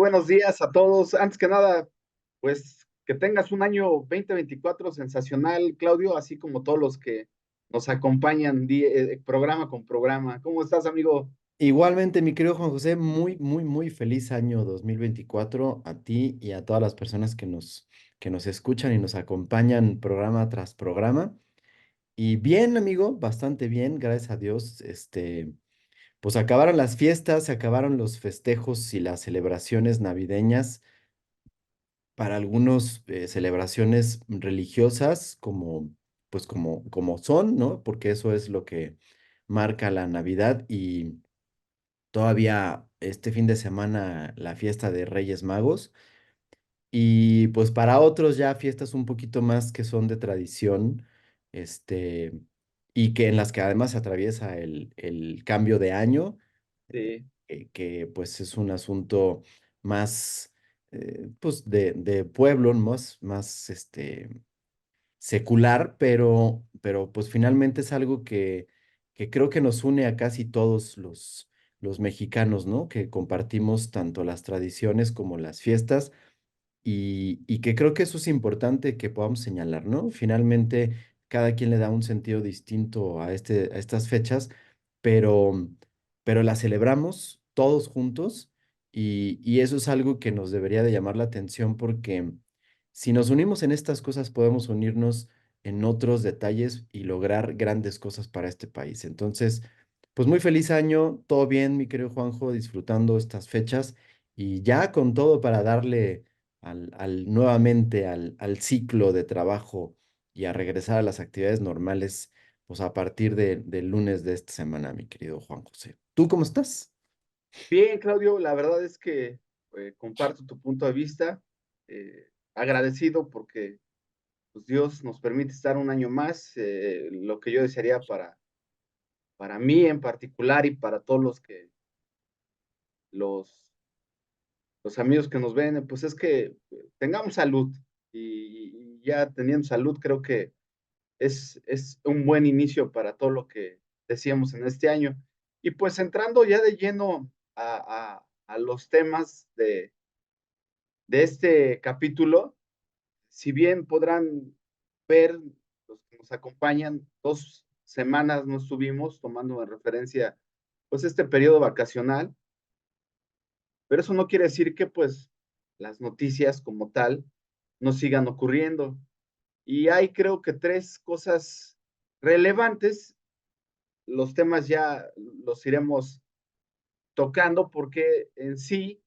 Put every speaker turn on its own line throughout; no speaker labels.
buenos días a todos. Antes que nada, pues que tengas un año 2024 sensacional, Claudio, así como todos los que nos acompañan programa con programa. ¿Cómo estás, amigo?
Igualmente, mi querido Juan José, muy, muy, muy feliz año 2024 a ti y a todas las personas que nos escuchan y nos acompañan programa tras programa. Y bien, amigo, bastante bien, gracias a Dios. Pues acabaron las fiestas, se acabaron los festejos y las celebraciones navideñas. Para algunos, celebraciones religiosas como son, ¿no? Porque eso es lo que marca la Navidad y todavía este fin de semana la fiesta de Reyes Magos y pues para otros ya fiestas un poquito más que son de tradición, este, y que en las que además se atraviesa el cambio de año,
Sí.
que pues es un asunto más, pues de pueblo, más secular, pero pues finalmente es algo que creo que nos une a casi todos los mexicanos, ¿no? Que compartimos tanto las tradiciones como las fiestas y que creo que eso es importante que podamos señalar, ¿no? Finalmente, cada quien le da un sentido distinto a estas fechas, pero, pero las celebramos todos juntos y eso es algo que nos debería de llamar la atención porque si nos unimos en estas cosas, podemos unirnos en otros detalles y lograr grandes cosas para este país. Entonces, pues muy feliz año, todo bien, mi querido Juanjo, disfrutando estas fechas y ya con todo para darle nuevamente al ciclo de trabajo y a regresar a las actividades normales, pues a partir del lunes de esta semana, mi querido Juan José. ¿Tú cómo estás?
Bien, Claudio, la verdad es que comparto tu punto de vista. Agradecido porque pues, Dios nos permite estar un año más. Lo que yo desearía para mí en particular y para todos los los amigos que nos ven, pues es que tengamos salud y ya teniendo salud creo que es un buen inicio para todo lo que decíamos en este año. Y pues entrando ya de lleno a los temas de este capítulo, si bien podrán ver los que nos acompañan, 2 semanas no estuvimos tomando en referencia pues este periodo vacacional, pero eso no quiere decir que pues las noticias como tal no sigan ocurriendo. Y hay creo que 3 cosas relevantes. Los temas ya los iremos tocando porque en sí,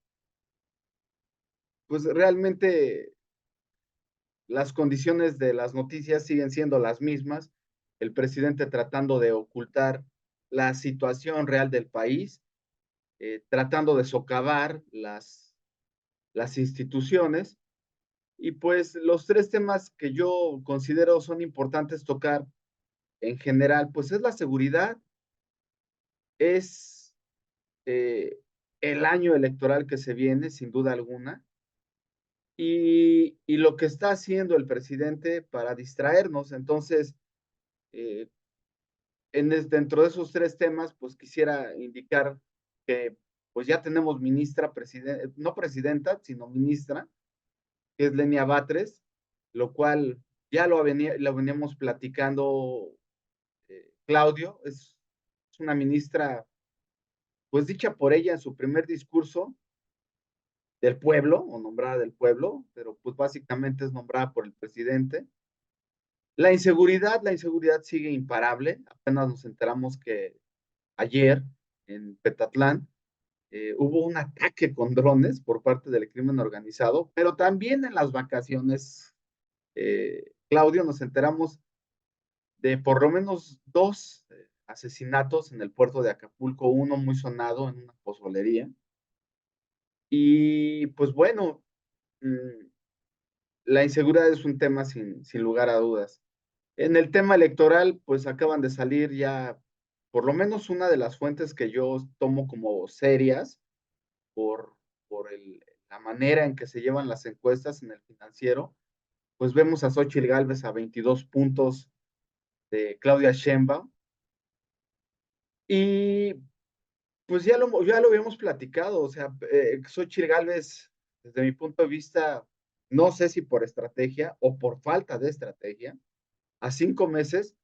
pues realmente las condiciones de las noticias siguen siendo las mismas. El presidente tratando de ocultar la situación real del país, tratando de socavar las instituciones. Y pues los 3 temas que yo considero son importantes tocar en general, pues es la seguridad, es el año electoral que se viene, sin duda alguna, y lo que está haciendo el presidente para distraernos. Entonces, eh, dentro de esos 3 temas, pues quisiera indicar que pues ya tenemos ministra, no presidenta, sino ministra, que es Lenia Batres, lo cual ya lo veníamos platicando, Claudio, es una ministra, pues dicha por ella en su primer discurso del pueblo o nombrada del pueblo, pero pues básicamente es nombrada por el presidente. La inseguridad sigue imparable. Apenas nos enteramos que ayer en Petatlán hubo un ataque con drones por parte del crimen organizado, pero también en las vacaciones, Claudio, nos enteramos de por lo menos 2 asesinatos en el puerto de Acapulco, uno muy sonado en una pozolería. Y pues bueno, mm, la inseguridad es un tema sin lugar a dudas. En el tema electoral, pues acaban de salir ya, por lo menos una de las fuentes que yo tomo como serias por, la manera en que se llevan las encuestas en el financiero, pues vemos a Xochitl Gálvez a 22 puntos de Claudia Sheinbaum. Y Pues ya lo habíamos platicado, o sea, Xóchitl Gálvez, desde mi punto de vista, no sé si por estrategia o por falta de estrategia, a 5 meses,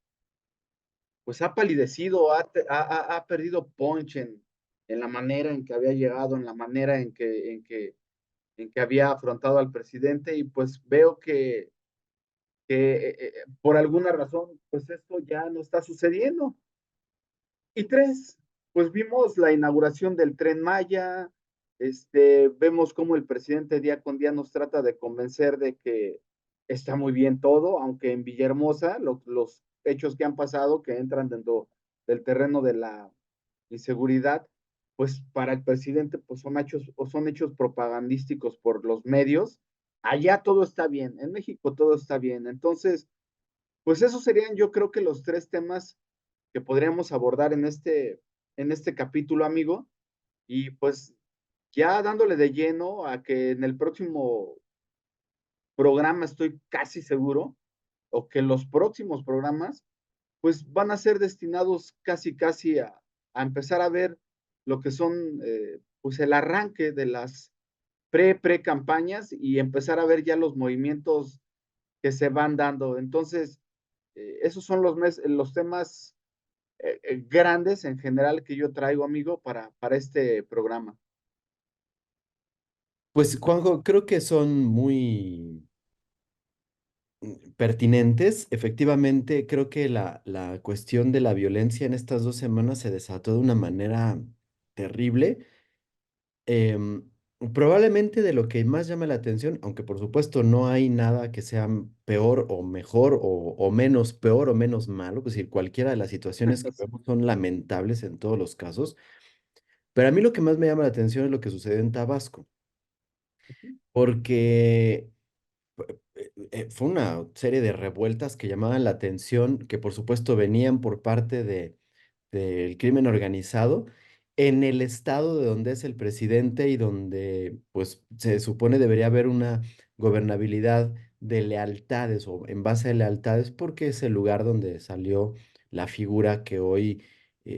pues ha palidecido, ha perdido punch en la manera en que había llegado, en la manera en que había afrontado al presidente, y pues veo que por alguna razón, pues esto ya no está sucediendo. Y tres, pues vimos la inauguración del Tren Maya, vemos cómo el presidente día con día nos trata de convencer de que está muy bien todo, aunque en Villahermosa los hechos que han pasado, que entran dentro del terreno de la inseguridad, pues para el presidente pues son hechos propagandísticos por los medios. Allá todo está bien, en México todo está bien. Entonces, pues esos serían yo creo que los tres temas que podríamos abordar en este capítulo, amigo, y pues ya dándole de lleno a que en el próximo programa estoy casi seguro, o que los próximos programas, pues van a ser destinados casi, casi a empezar a ver lo que son, pues el arranque de las pre-campañas y empezar a ver ya los movimientos que se van dando. Entonces, esos son los temas grandes en general que yo traigo, amigo, para este programa.
Pues Juanjo, creo que son muy pertinentes. Efectivamente, creo que la cuestión de la violencia en estas 2 semanas se desató de una manera terrible. Em, Probablemente de lo que más llama la atención, aunque por supuesto no hay nada que sea peor o mejor o menos peor o menos malo, pues decir, cualquiera de las situaciones que vemos son lamentables en todos los casos, pero a mí lo que más me llama la atención es lo que sucedió en Tabasco, porque fue una serie de revueltas que llamaban la atención, que por supuesto venían por parte del crimen organizado en el estado de donde es el presidente y donde pues se supone debería haber una gobernabilidad de lealtades o en base a lealtades porque es el lugar donde salió la figura que hoy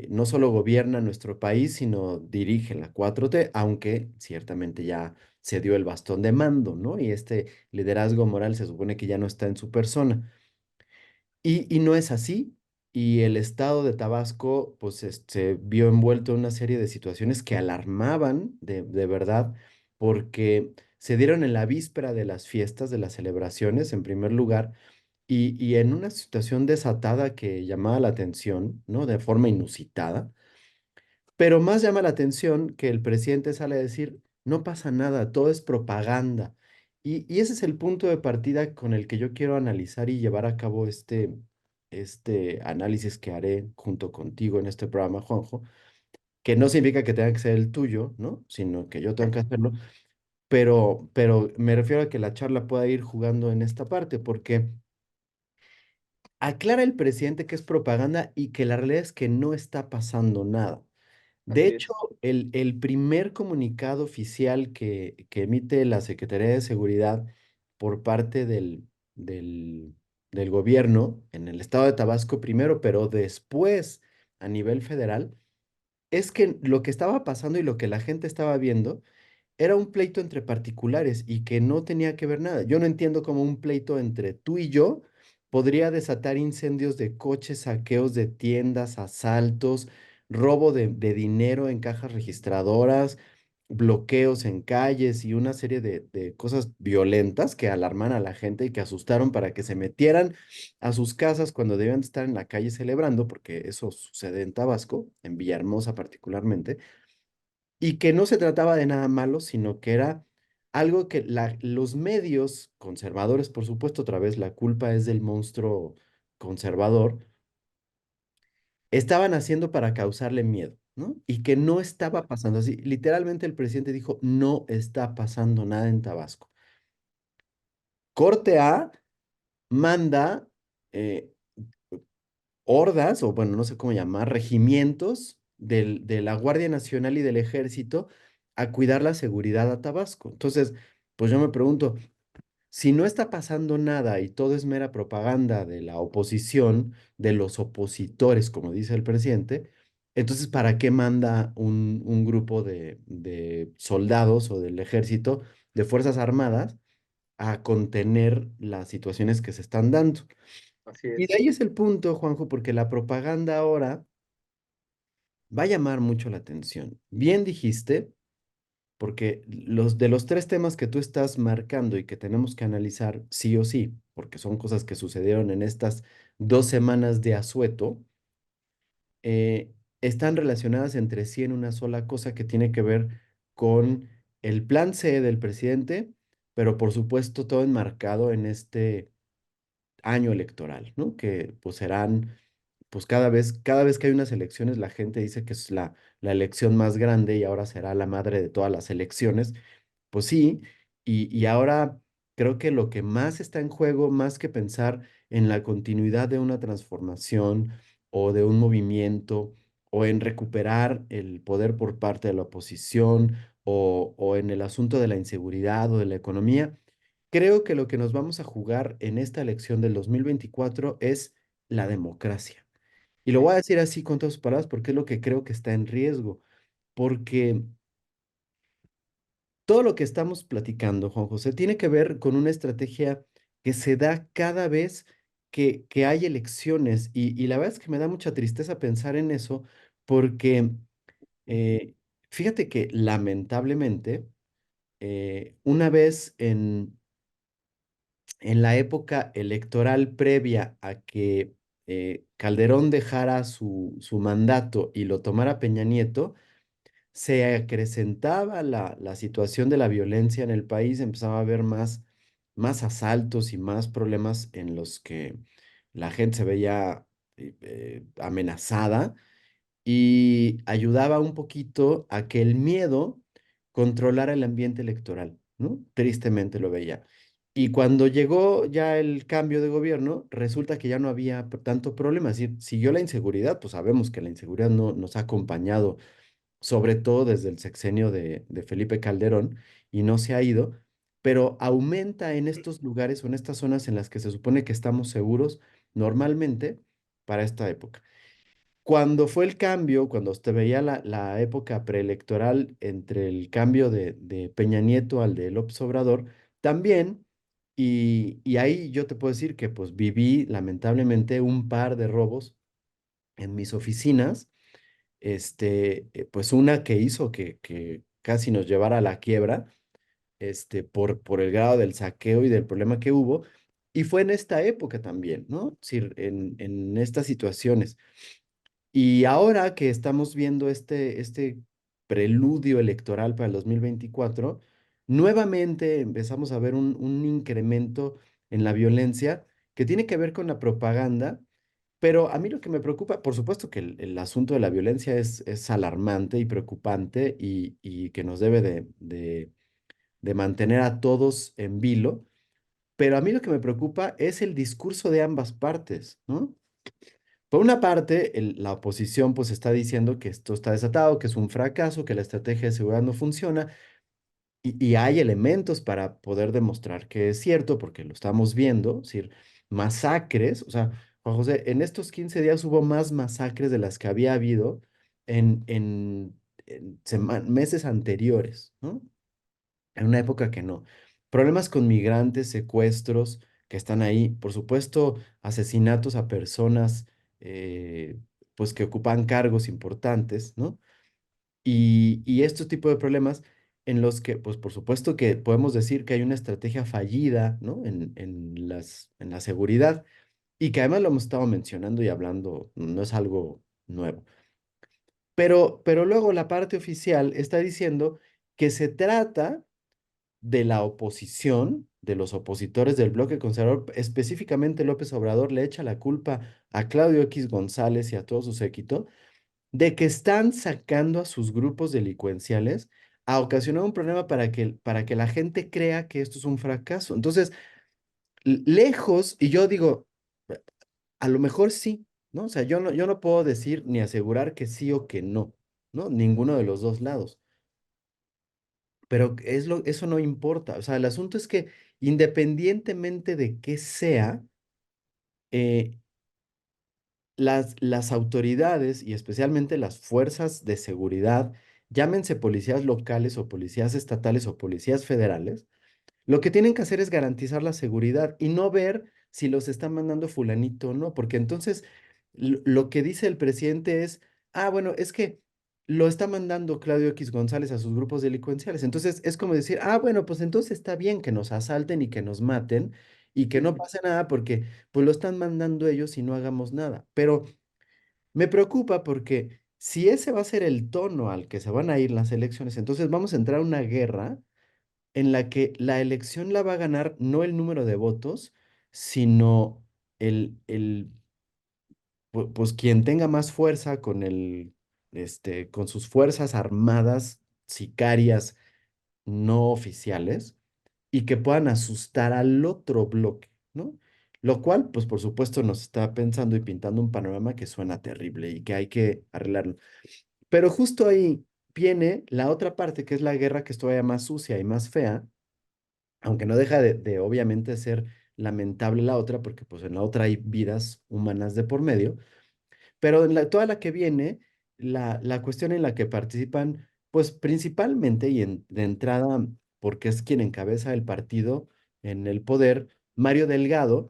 no solo gobierna nuestro país, sino dirige la 4T, aunque ciertamente ya se dio el bastón de mando, ¿no? Y este liderazgo moral se supone que ya no está en su persona. Y no es así. Y el estado de Tabasco, pues, se vio envuelto en una serie de situaciones que alarmaban de verdad, porque se dieron en la víspera de las fiestas, de las celebraciones, en primer lugar, y en una situación desatada que llamaba la atención, ¿no? De forma inusitada. Pero más llama la atención que el presidente sale a decir, no pasa nada, todo es propaganda. Y ese es el punto de partida con el que yo quiero analizar y llevar a cabo este análisis que haré junto contigo en este programa, Juanjo, que no significa que tenga que ser el tuyo, ¿no? Sino que yo tengo que hacerlo, pero me refiero a que la charla pueda ir jugando en esta parte, porque aclara el presidente que es propaganda y que la realidad es que no está pasando nada. De
Así
hecho,
es.
el primer comunicado oficial que emite la Secretaría de Seguridad por parte del gobierno en el estado de Tabasco primero, pero después a nivel federal, es que lo que estaba pasando y lo que la gente estaba viendo era un pleito entre particulares y que no tenía que ver nada. Yo no entiendo cómo un pleito entre tú y yo podría desatar incendios de coches, saqueos de tiendas, asaltos, robo de dinero en cajas registradoras, bloqueos en calles y una serie de cosas violentas que alarman a la gente y que asustaron para que se metieran a sus casas cuando debían estar en la calle celebrando, porque eso sucede en Tabasco, en Villahermosa particularmente y que no se trataba de nada malo, sino que era algo que los medios conservadores, por supuesto, otra vez la culpa es del monstruo conservador, estaban haciendo para causarle miedo, ¿no? Y que no estaba pasando así. Literalmente el presidente dijo, no está pasando nada en Tabasco. Corte A manda eh, hordas, o bueno, no sé cómo llamar, regimientos de la Guardia Nacional y del Ejército a cuidar la seguridad a Tabasco. Entonces, pues yo me pregunto, si no está pasando nada y todo es mera propaganda de la oposición, de los opositores, como dice el presidente, Entonces, ¿para qué manda un grupo de soldados o del ejército, de Fuerzas Armadas, a contener las situaciones que se están dando?
Así
Y de
es.
ahí es el punto, Juanjo, porque la propaganda ahora va a llamar mucho la atención. Bien dijiste, porque de los tres temas que tú estás marcando y que tenemos que analizar sí o sí, porque son cosas que sucedieron en estas 2 semanas de asueto, eh, están relacionadas entre sí en una sola cosa que tiene que ver con el plan C del presidente, pero por supuesto todo enmarcado en este año electoral, ¿no? Que pues serán, pues cada vez que hay unas elecciones, la gente dice que es la elección más grande y ahora será la madre de todas las elecciones. Pues sí, y ahora creo que lo que más está en juego, más que pensar en la continuidad de una transformación o de un movimiento, o en recuperar el poder por parte de la oposición, o en el asunto de la inseguridad o de la economía, creo que lo que nos vamos a jugar en esta elección del 2024 es la democracia. Y lo
Sí,
voy a decir así con todas sus palabras porque es lo que creo que está en riesgo, porque todo lo que estamos platicando, Juan José, tiene que ver con una estrategia que se da cada vez que hay elecciones. Y la verdad es que me da mucha tristeza pensar en eso porque eh, fíjate que lamentablemente, una vez en la época electoral previa a que Calderón dejara su mandato y lo tomara Peña Nieto, se acrecentaba la situación de la violencia en el país, empezaba a haber más asaltos y más problemas en los que la gente se veía amenazada y ayudaba un poquito a que el miedo controlara el ambiente electoral, ¿no? Tristemente lo veía. Y cuando llegó ya el cambio de gobierno, resulta que ya no había tanto problema, es decir, siguió la inseguridad, pues sabemos que la inseguridad no nos ha acompañado sobre todo desde el sexenio de Felipe Calderón, y no se ha ido, pero aumenta en estos lugares o en estas zonas en las que se supone que estamos seguros normalmente para esta época. Cuando fue el cambio, cuando usted veía la época preelectoral entre el cambio de Peña Nieto al de López Obrador, también, y ahí yo te puedo decir que pues viví lamentablemente un par de robos en mis oficinas, pues una que hizo que casi nos llevara a la quiebra, por el grado del saqueo y del problema que hubo, y fue en esta época también, ¿no? Es decir, en estas situaciones. Y ahora que estamos viendo este preludio electoral para el 2024, nuevamente empezamos a ver un incremento en la violencia que tiene que ver con la propaganda, pero a mí lo que me preocupa, por supuesto que el asunto de la violencia es alarmante y preocupante y que nos debe de mantener a todos en vilo, pero a mí lo que me preocupa es el discurso de ambas partes, ¿no? Por una parte, la oposición pues está diciendo que esto está desatado, que es un fracaso, que la estrategia de seguridad no funciona y hay elementos para poder demostrar que es cierto, porque lo estamos viendo, es decir, masacres, o sea, Juan José, en estos 15 días hubo más masacres de las que había habido en meses anteriores, ¿no? En una época que no. Problemas con migrantes, secuestros que están ahí, por supuesto, asesinatos a personas pues que ocupan cargos importantes, ¿no? Y estos tipos de problemas en los que, pues por supuesto que podemos decir que hay una estrategia fallida, ¿no? En la seguridad y que además lo hemos estado mencionando y hablando, no es algo nuevo. Pero luego la parte oficial está diciendo que se trata de la oposición, de los opositores del bloque conservador, específicamente López Obrador le echa la culpa a Claudio X González y a todo su séquito, de que están sacando a sus grupos delincuenciales a ocasionar un problema para que la gente crea que esto es un fracaso. Entonces, lejos, y yo digo, a lo mejor sí, ¿no? O sea, yo no puedo decir ni asegurar que sí o que no, ¿no? Ninguno de los dos lados. Pero eso no importa. O sea, el asunto es que independientemente de qué sea, eh, las autoridades y especialmente las fuerzas de seguridad, llámense policías locales o policías estatales o policías federales, lo que tienen que hacer es garantizar la seguridad y no ver si los está mandando fulanito o no, porque entonces lo que dice el presidente es, ah, bueno, es que lo está mandando Claudio X González a sus grupos delincuenciales. Entonces es como decir, ah, bueno, pues entonces está bien que nos asalten y que nos maten y que no pase nada porque pues lo están mandando ellos y no hagamos nada. Pero me preocupa porque si ese va a ser el tono al que se van a ir las elecciones, entonces vamos a entrar a una guerra en la que la elección la va a ganar no el número de votos, sino el pues quien tenga más fuerza con con sus fuerzas armadas, sicarias, no oficiales, y que puedan asustar al otro bloque, ¿no? Lo cual, pues por supuesto, nos está pensando y pintando un panorama que suena terrible y que hay que arreglarlo. Pero justo ahí viene la otra parte, que es la guerra que es todavía más sucia y más fea, aunque no deja de obviamente ser lamentable la otra, porque pues en la otra hay vidas humanas de por medio, pero en toda la que viene, la cuestión en la que participan, pues principalmente y de entrada, porque es quien encabeza el partido en el poder, Mario Delgado,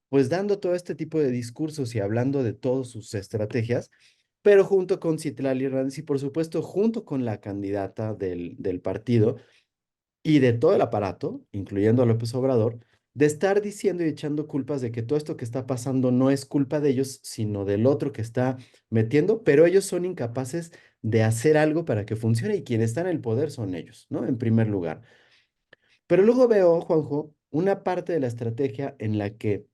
pues dando todo este tipo de discursos y hablando de todas sus estrategias, pero junto con Citlali Hernández y por supuesto junto con la candidata del partido, y de todo el aparato, incluyendo a López Obrador, de estar diciendo y echando culpas de que todo esto que está pasando no es culpa de ellos, sino del otro que está metiendo, pero ellos son incapaces de hacer algo para que funcione y quien está en el poder son ellos, ¿no? En primer lugar. Pero luego veo, Juanjo, una parte de la estrategia en la que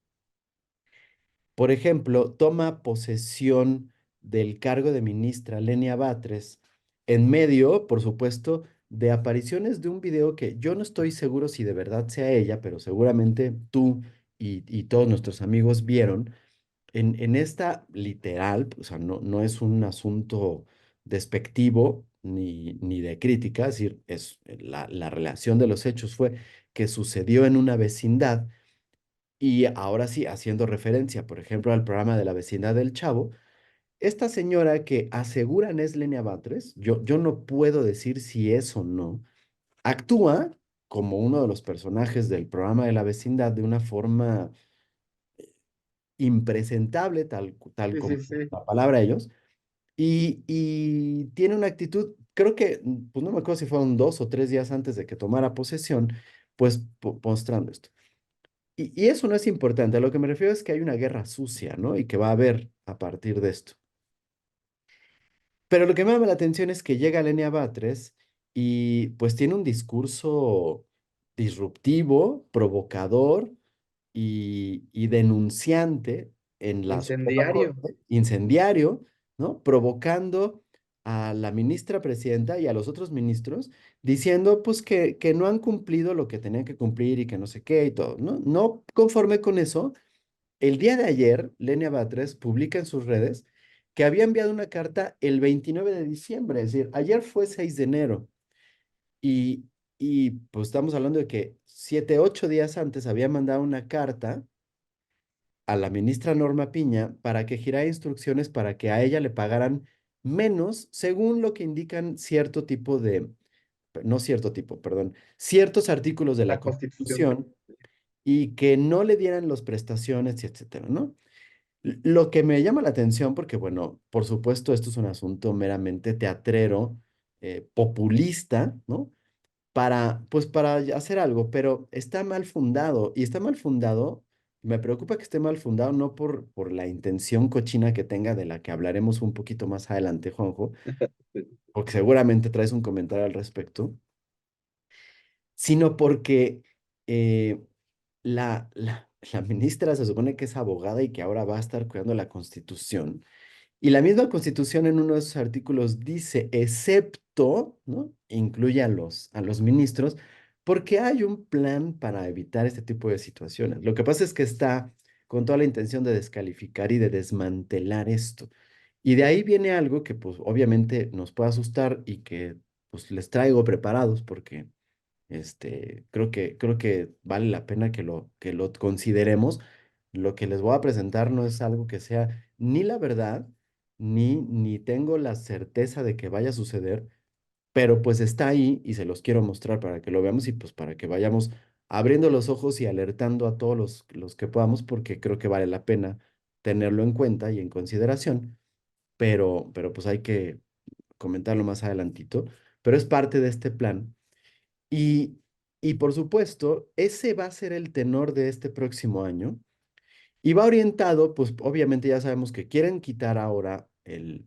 por ejemplo, toma posesión del cargo de ministra Lenia Batres en medio, por supuesto, de apariciones de un video que yo no estoy seguro si de verdad sea ella, pero seguramente tú y todos nuestros amigos vieron en esta literal, o sea, no es un asunto despectivo ni de crítica, es decir, la relación de los hechos fue que sucedió en una vecindad y ahora sí, haciendo referencia, por ejemplo, al programa de la vecindad del Chavo, esta señora que aseguran es Lenia Batres, yo no puedo decir si es o no, actúa como uno de los personajes del programa de la vecindad de una forma impresentable, tal
Sí,
como
sí, sí.
la palabra ellos, y tiene una actitud, creo que, pues no me acuerdo si fueron 2 o 3 días antes de que tomara posesión, pues mostrando esto. Y eso no es importante, a lo que me refiero es que hay una guerra sucia, ¿no? Y que va a haber a partir de esto. Pero lo que me llama la atención es que llega Lenia Batres y pues tiene un discurso disruptivo, provocador y denunciante en la Suprema
Incendiario.
Corte, incendiario, ¿no? Provocando a la ministra presidenta y a los otros ministros, diciendo pues que no han cumplido lo que tenían que cumplir y que no sé qué y todo, ¿no? No conforme con eso, el día de ayer, Lenia Batres publica en sus redes que había enviado una carta el 29 de diciembre, es decir, ayer fue 6 de enero y, y pues estamos hablando de que 7, 8 días antes había mandado una carta a la ministra Norma Piña para que girara instrucciones para que a ella le pagaran menos según lo que indican cierto tipo no cierto tipo, perdón, ciertos artículos de la
La Constitución.
Constitución y que no le dieran las prestaciones y etcétera, ¿no? Lo que me llama la atención, porque bueno, por supuesto, esto es un asunto meramente teatrero, populista, ¿no? Pues para hacer algo, pero está mal fundado y está mal fundado. Me preocupa que esté mal fundado no por la intención cochina que tenga, de la que hablaremos un poquito más adelante, Juanjo, porque seguramente traes un comentario al respecto, sino porque eh, la ministra se supone que es abogada y que ahora va a estar cuidando la Constitución. Y la misma Constitución en uno de sus artículos dice, excepto, ¿no? Incluye a los ministros, porque hay un plan para evitar este tipo de situaciones. Lo que pasa es que está con toda la intención de descalificar y de desmantelar esto. Y de ahí viene algo que pues obviamente nos puede asustar y que pues les traigo preparados porque creo que vale la pena que lo consideremos. Lo que les voy a presentar no es algo que sea ni la verdad, ni tengo la certeza de que vaya a suceder, pero pues está ahí y se los quiero mostrar para que lo veamos y pues para que vayamos abriendo los ojos y alertando a todos los que podamos, porque creo que vale la pena tenerlo en cuenta y en consideración, pero pues hay que comentarlo más adelantito, pero es parte de este plan. Y, y por supuesto, ese va a ser el tenor de este próximo año. Y va orientado, pues obviamente ya sabemos que quieren quitar ahora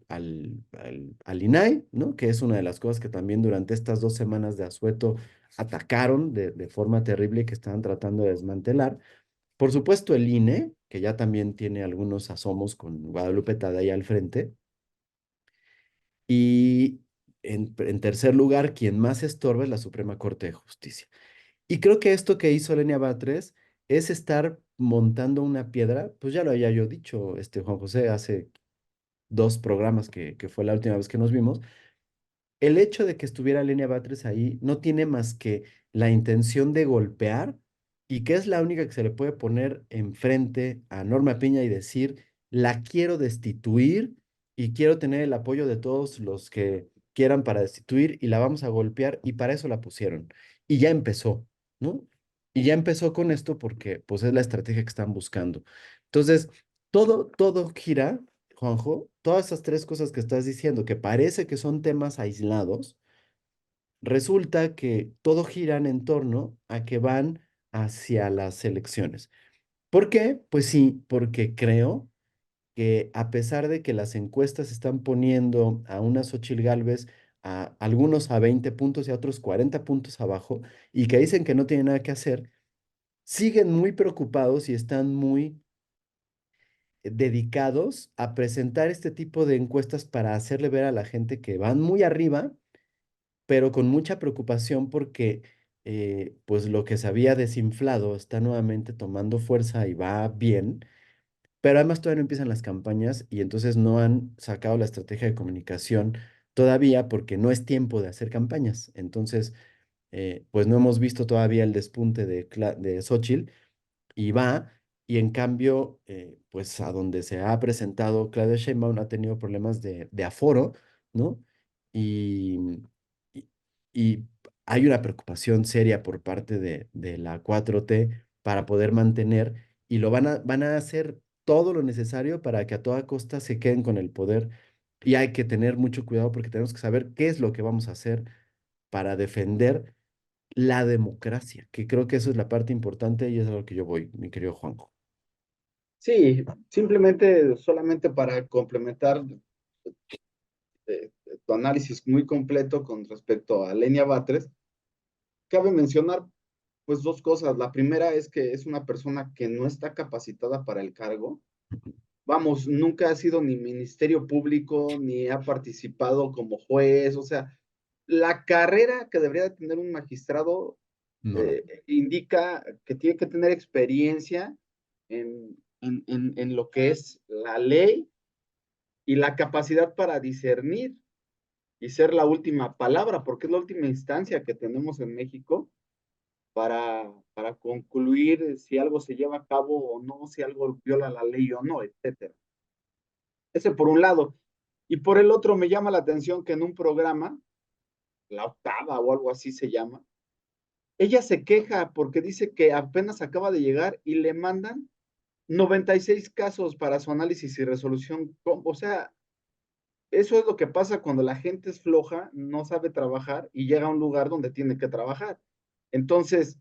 al INAI, ¿no? Que es una de las cosas que también durante estas 2 semanas de asueto atacaron de forma terrible y que estaban tratando de desmantelar. Por supuesto, el INE, que ya también tiene algunos asomos con Guadalupe Tadei al frente. Y en tercer lugar, quien más estorba es la Suprema Corte de Justicia. Y creo que esto que hizo Lenia Batres es estar montando una piedra, pues ya lo había yo dicho, Juan José, hace 2 programas que fue la última vez que nos vimos. El hecho de que estuviera Lenia Batres ahí no tiene más que la intención de golpear y que es la única que se le puede poner enfrente a Norma Piña y decir, la quiero destituir y quiero tener el apoyo de todos los que quieran para destituir y la vamos a golpear y para eso la pusieron. Y ya empezó, ¿no? Y ya empezó con esto porque pues es la estrategia que están buscando. Entonces, todo gira, Juanjo, todas esas 3 cosas que estás diciendo, que parece que son temas aislados, resulta que todo giran en torno a que van hacia las elecciones. ¿Por qué? Pues sí, porque creo que a pesar de que las encuestas están poniendo a una Xóchitl Gálvez a algunos a 20 puntos y a otros 40 puntos abajo, y que dicen que no tienen nada que hacer, siguen muy preocupados y están muy dedicados a presentar este tipo de encuestas para hacerle ver a la gente que van muy arriba, pero con mucha preocupación porque pues lo que se había desinflado está nuevamente tomando fuerza y va bien, pero además todavía no empiezan las campañas y entonces no han sacado la estrategia de comunicación todavía porque no es tiempo de hacer campañas. Entonces, pues no hemos visto todavía el despunte de Xóchitl y va, y en cambio, pues a donde se ha presentado Claudia Sheinbaum ha tenido problemas de aforo, ¿no? Y, y, y hay una preocupación seria por parte de la 4T para poder mantener, y van a hacer todo lo necesario para que a toda costa se queden con el poder. Y hay que tener mucho cuidado porque tenemos que saber qué es lo que vamos a hacer para defender la democracia, que creo que eso es la parte importante y es a lo que yo voy, mi querido Juanjo.
Sí, simplemente, solamente para complementar tu análisis muy completo con respecto a Lenia Batres, cabe mencionar pues 2 cosas. La primera es que es una persona que no está capacitada para el cargo. Vamos, nunca ha sido ni ministerio público, ni ha participado como juez. O sea, la carrera que debería de tener un magistrado
No la.
indica que tiene que tener experiencia en lo que es la ley y la capacidad para discernir y ser la última palabra, porque es la última instancia que tenemos en México para concluir si algo se lleva a cabo o no, si algo viola la ley o no, etcétera. Ese por un lado. Y por el otro me llama la atención que en un programa, La Octava o algo así se llama, ella se queja porque dice que apenas acaba de llegar y le mandan 96 casos para su análisis y resolución. O sea, eso es lo que pasa cuando la gente es floja, no sabe trabajar y llega a un lugar donde tiene que trabajar. Entonces,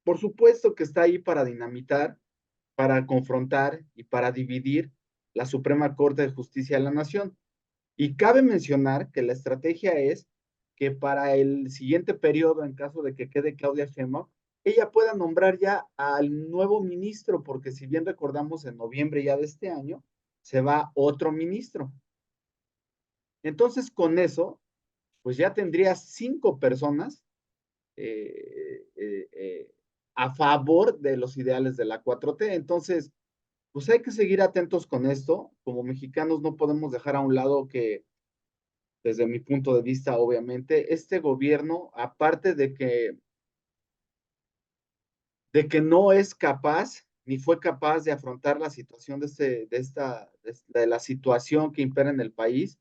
por supuesto que está ahí para dinamitar, para confrontar y para dividir la Suprema Corte de Justicia de la Nación. Y cabe mencionar que la estrategia es que para el siguiente periodo, en caso de que quede Claudia Sheinbaum, ella pueda nombrar ya al nuevo ministro, porque si bien recordamos, en noviembre ya de este año, se va otro ministro. Entonces, con eso, pues ya tendría 5 personas a favor de los ideales de la 4T. Entonces, pues hay que seguir atentos con esto. Como mexicanos no podemos dejar a un lado que, desde mi punto de vista, obviamente, este gobierno, aparte de que no es capaz ni fue capaz de afrontar la situación de la situación que impera en el país.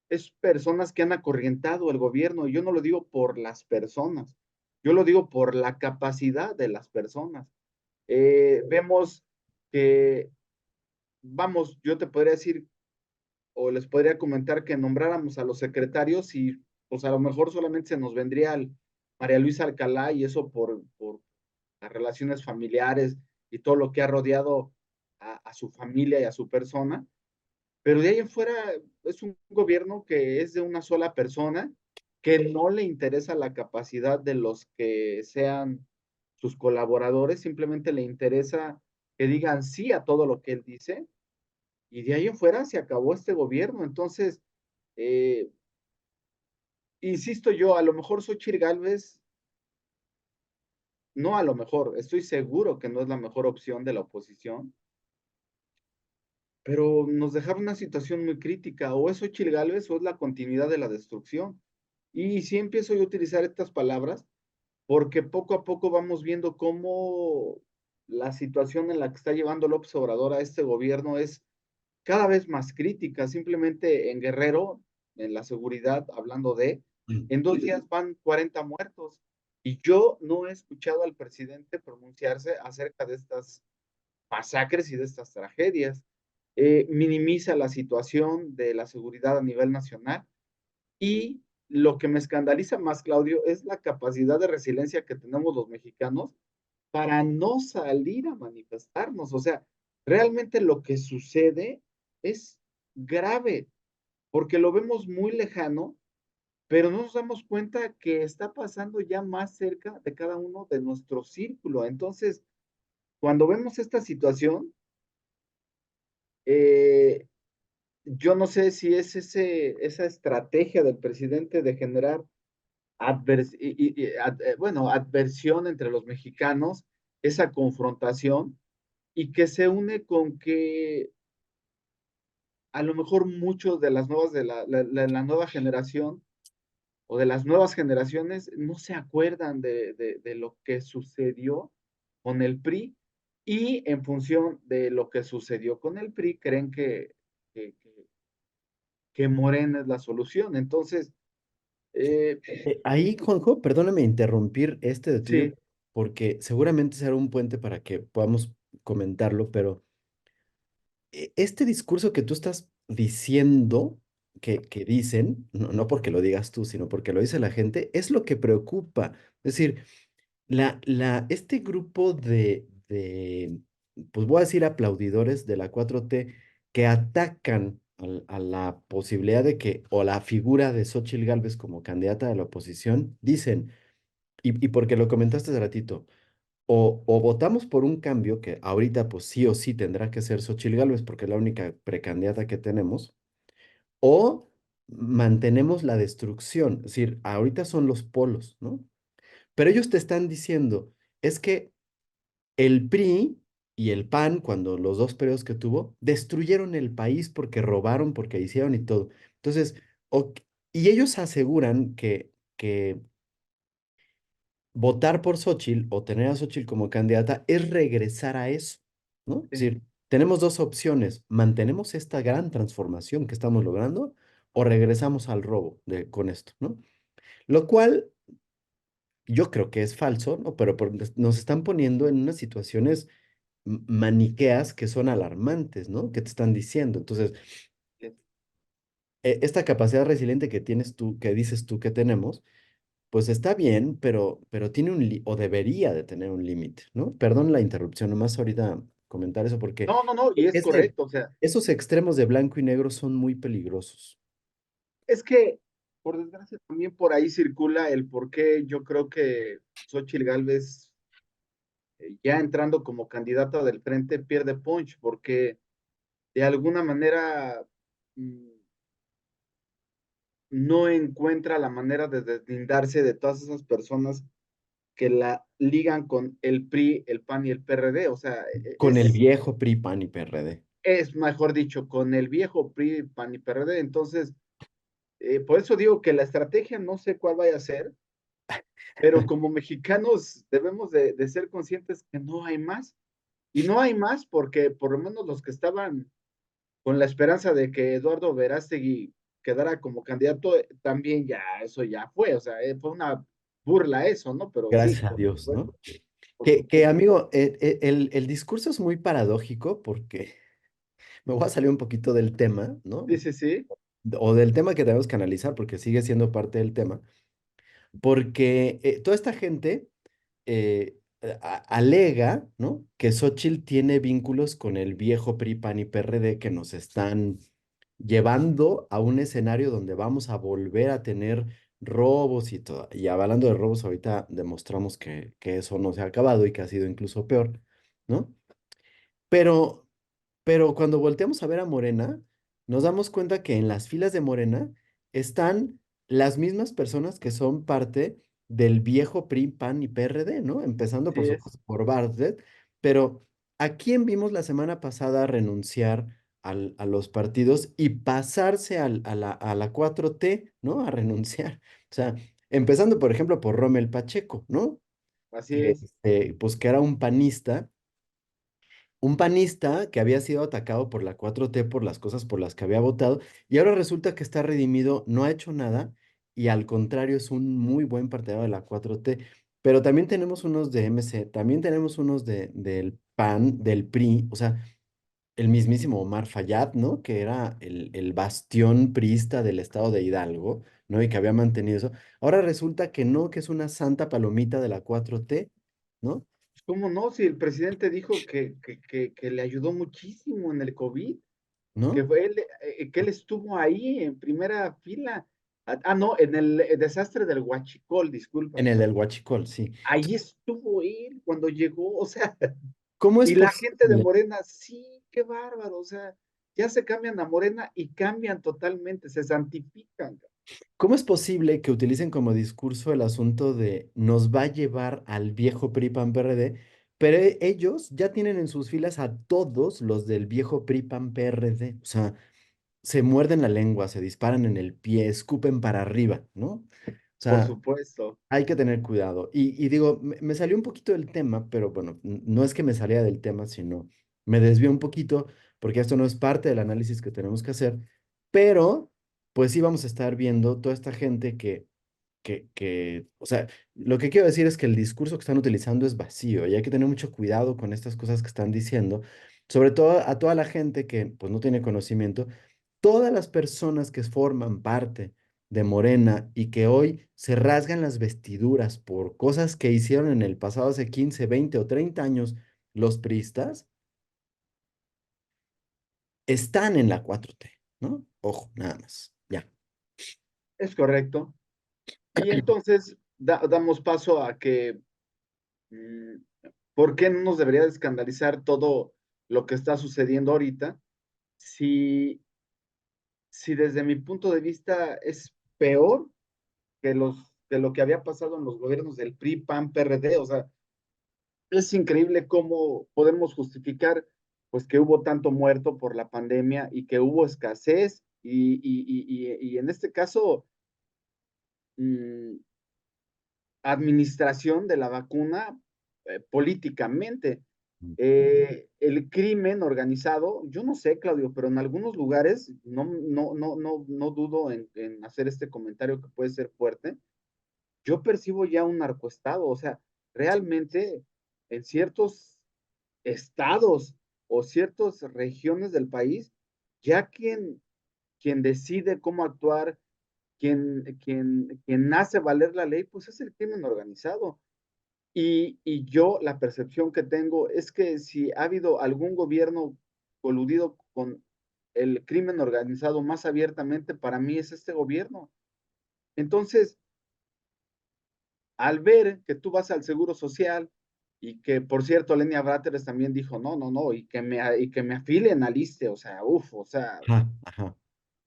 Es personas que han acorrientado el gobierno. Y yo no lo digo por las personas, yo lo digo por la capacidad de las personas. Vemos que, vamos, yo te podría decir o les podría comentar que nombráramos a los secretarios y pues a lo mejor solamente se nos vendría María Luisa Alcalá y eso por las relaciones familiares y todo lo que ha rodeado a su familia y a su persona, pero de ahí en fuera es un gobierno que es de una sola persona, que no le interesa la capacidad de los que sean sus colaboradores, simplemente le interesa que digan sí a todo lo que él dice, y de ahí en fuera se acabó este gobierno. Entonces, eh, insisto yo, a lo mejor Xochitl Gálvez, no a lo mejor, estoy seguro que no es la mejor opción de la oposición, pero nos dejaron una situación muy crítica, o es Xochitl Gálvez o es la continuidad de la destrucción. Y sí empiezo yo a utilizar estas palabras porque poco a poco vamos viendo cómo la situación en la que está llevando López Obrador a este gobierno es cada vez más crítica. Simplemente en Guerrero, en la seguridad, hablando de,
Mm.
en 2 días van 40 muertos. Y yo no he escuchado al presidente pronunciarse acerca de estas masacres y de estas tragedias. Minimiza la situación de la seguridad a nivel nacional y lo que me escandaliza más, Claudio, es la capacidad de resiliencia que tenemos los mexicanos para no salir a manifestarnos. O sea, realmente lo que sucede es grave, porque lo vemos muy lejano, pero no nos damos cuenta que está pasando ya más cerca de cada uno de nuestro círculo. Entonces, cuando vemos esta situación, eh, yo no sé si es esa estrategia del presidente de generar bueno, adversión entre los mexicanos, esa confrontación, y que se une con que a lo mejor muchos de las nuevas, la nueva generación o de las nuevas generaciones no se acuerdan de lo que sucedió con el PRI y en función de lo que sucedió con el PRI creen que, que, que Morena es la solución. Entonces, eh,
Ahí, Juanjo, perdóname interrumpir este de tuyo,
sí,
porque seguramente será un puente para que podamos comentarlo, pero este discurso que tú estás diciendo, que dicen, no porque lo digas tú, sino porque lo dice la gente, es lo que preocupa. Es decir, este grupo pues voy a decir aplaudidores de la 4T que atacan a la posibilidad de que, o la figura de Xóchitl Gálvez como candidata de la oposición, dicen, y porque lo comentaste hace ratito, o votamos por un cambio que ahorita pues sí o sí tendrá que ser Xóchitl Gálvez porque es la única precandidata que tenemos, o mantenemos la destrucción. Es decir, ahorita son los polos, ¿no? Pero ellos te están diciendo, es que el PRI y el PAN, cuando los dos periodos que tuvo, destruyeron el país porque robaron, porque hicieron y todo. Entonces, y ellos aseguran que votar por Xóchitl o tener a Xóchitl como candidata es regresar a eso, ¿no? Es
sí.
decir, tenemos dos opciones, mantenemos esta gran transformación que estamos logrando o regresamos al robo con esto, ¿no? Lo cual yo creo que es falso, ¿no? Pero nos están poniendo en unas situaciones maniqueas que son alarmantes, ¿no? Que te están diciendo. Entonces, esta capacidad resiliente que tienes tú, que dices tú que tenemos, pues está bien, pero tiene o debería de tener un límite, ¿no? Perdón la interrupción, nomás ahorita comentar eso porque
No, no, no, y es
ese,
correcto. O sea,
esos extremos de blanco y negro son muy peligrosos.
es que, por desgracia, también por ahí circula el por qué yo creo que Xochitl Gálvez, ya entrando como candidata del frente, pierde punch, porque de alguna manera mm, no encuentra la manera de deslindarse de todas esas personas que la ligan con el PRI, el PAN y el PRD. O sea,
Con el viejo PRI, PAN y PRD.
es mejor dicho, con el viejo PRI, PAN y PRD. Entonces, por eso digo que la estrategia no sé cuál vaya a ser, pero como mexicanos debemos de ser conscientes que no hay más. Y no hay más porque por lo menos los que estaban con la esperanza de que Eduardo Verástegui quedara como candidato, también ya, eso ya fue, o sea, fue una burla eso, ¿no? Pero sí,
Gracias a Dios, ¿no?
por supuesto.
Amigo, el discurso es muy paradójico porque me voy a salir un poquito del tema, ¿no?
Sí, sí, sí,
O del tema que tenemos que analizar porque sigue siendo parte del tema, porque toda esta gente alega, ¿no? Que Xóchitl tiene vínculos con el viejo PRI, PAN y PRD que nos están llevando a un escenario donde vamos a volver a tener robos y todo. Y hablando de robos, ahorita demostramos que eso no se ha acabado y que ha sido incluso peor, ¿no? Pero, pero cuando volteamos a ver a Morena, nos damos cuenta que en las filas de Morena están las mismas personas que son parte del viejo PRI, PAN y PRD, ¿no? Empezando por
así es.
supuesto por Bartlett, pero ¿a quién vimos la semana pasada renunciar a los partidos y pasarse a la 4T, ¿no? A renunciar. O sea, empezando por ejemplo por Rommel Pacheco, ¿no?
Así
Que,
es.
pues que era un panista que había sido atacado por la 4T por las cosas por las que había votado y ahora resulta que está redimido, no ha hecho nada y al contrario es un muy buen partidario de la 4T. Pero también tenemos unos de MC, también tenemos unos del PAN, del PRI, o sea, el mismísimo Omar Fayad, ¿no? Que era el bastión priista del estado de Hidalgo, ¿no? Y que había mantenido eso. Ahora resulta que no, que es una santa palomita de la 4T, ¿no?
¿Cómo no? Si el presidente dijo que le ayudó muchísimo en el COVID,
¿No?
que él estuvo ahí en primera fila. No, en el desastre del Huachicol,
En
discúlpame.
el del Huachicol, sí.
Ahí estuvo él cuando llegó, o sea,
¿Cómo es
y la gente de
posible?
Morena, sí, qué bárbaro, o sea, ya se cambian a Morena y cambian totalmente, se santifican.
¿Cómo es posible que utilicen como discurso el asunto de nos va a llevar al viejo PRI PAN PRD, pero ellos ya tienen en sus filas a todos los del viejo PRI PAN PRD? O sea, se muerden la lengua, se disparan en el pie, escupen para arriba, ¿no? O
Por
sea,
supuesto.
hay que tener cuidado. Y digo, me salió un poquito del tema, pero bueno, no es que me salía del tema, sino me desvió un poquito, porque esto no es parte del análisis que tenemos que hacer, pero pues sí vamos a estar viendo toda esta gente o sea, lo que quiero decir es que el discurso que están utilizando es vacío y hay que tener mucho cuidado con estas cosas que están diciendo, sobre todo a toda la gente que pues no tiene conocimiento, todas las personas que forman parte de Morena y que hoy se rasgan las vestiduras por cosas que hicieron en el pasado hace 15, 20 o 30 años los priistas, están en la 4T, ¿no? Ojo, nada más. Ya.
Es correcto. Y entonces damos paso a que, mm, ¿por qué no nos debería de escandalizar todo lo que está sucediendo ahorita? Si, si desde mi punto de vista es peor que lo que había pasado en los gobiernos del PRI, PAN, PRD, o sea, es increíble cómo podemos justificar pues que hubo tanto muerto por la pandemia y que hubo escasez y en este caso mmm, administración de la vacuna políticamente. El crimen organizado, yo no sé, Claudio, pero en algunos lugares, no dudo en hacer este comentario que puede ser fuerte, yo percibo ya un narcoestado, o sea, realmente en ciertos estados o ciertas regiones del país, ya quien decide cómo actuar, quien hace valer la ley, pues es el crimen organizado. Y yo la percepción que tengo es que si ha habido algún gobierno coludido con el crimen organizado más abiertamente, para mí es este gobierno. Entonces, al ver que tú vas al Seguro Social y que, por cierto, Lenia Bráteres también dijo, no, y que me afilien al ISSSTE, o sea, o sea,
Ajá, ajá.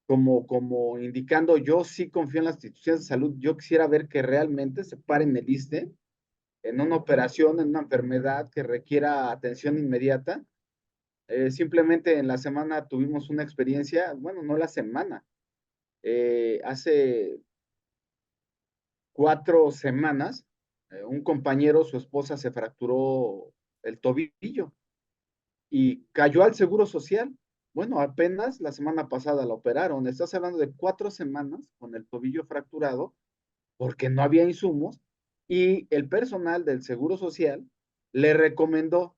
como indicando, yo sí confío en las instituciones de salud, yo quisiera ver que realmente se paren el ISSSTE en una operación, en una enfermedad que requiera atención inmediata. Simplemente en la semana tuvimos una experiencia, bueno, no la semana, hace 4 semanas, un compañero, su esposa se fracturó el tobillo y cayó al Seguro Social. Bueno, apenas la semana pasada la operaron. Estás hablando de 4 semanas con el tobillo fracturado porque no había insumos y el personal del Seguro Social le recomendó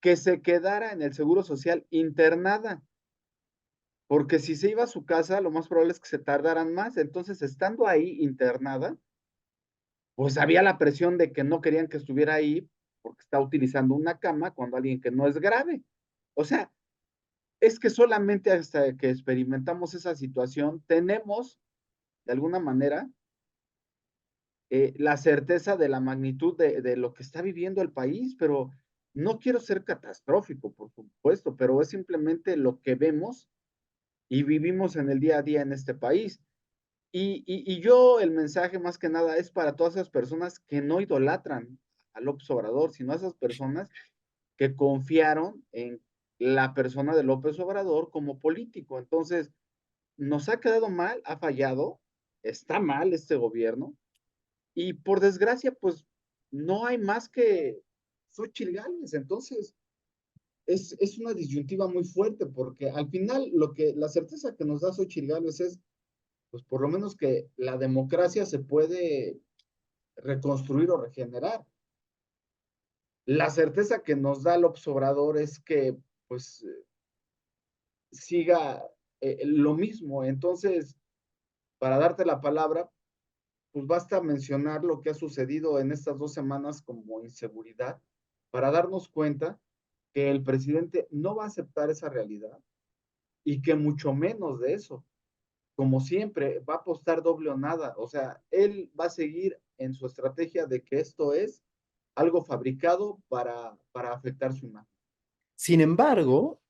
que se quedara en el Seguro Social internada, porque si se iba a su casa, lo más probable es que se tardaran más. Entonces, estando ahí internada, pues había la presión de que no querían que estuviera ahí porque está utilizando una cama cuando alguien que no es grave. O sea, es que solamente hasta que experimentamos esa situación tenemos, de alguna manera, la certeza de la magnitud de lo que está viviendo el país, pero no quiero ser catastrófico, por supuesto, pero es simplemente lo que vemos y vivimos en el día a día en este país. Y yo el mensaje más que nada es para todas esas personas que no idolatran a López Obrador, sino a esas personas que confiaron en la persona de López Obrador como político. Entonces, nos ha quedado mal, ha fallado, está mal este gobierno y por desgracia, pues no hay más que Xochitl Gálvez. Entonces, es una disyuntiva muy fuerte porque al final la certeza que nos da Xochitl Gálvez es pues por lo menos que la democracia se puede reconstruir o regenerar. La certeza que nos da el observador es que pues siga lo mismo. Entonces, para darte la palabra, pues basta mencionar lo que ha sucedido en estas 2 semanas como inseguridad para darnos cuenta que el presidente no va a aceptar esa realidad y que mucho menos de eso, como siempre, va a apostar doble o nada. O sea, él va a seguir en su estrategia de que esto es algo fabricado para afectar su imagen.
Sin embargo,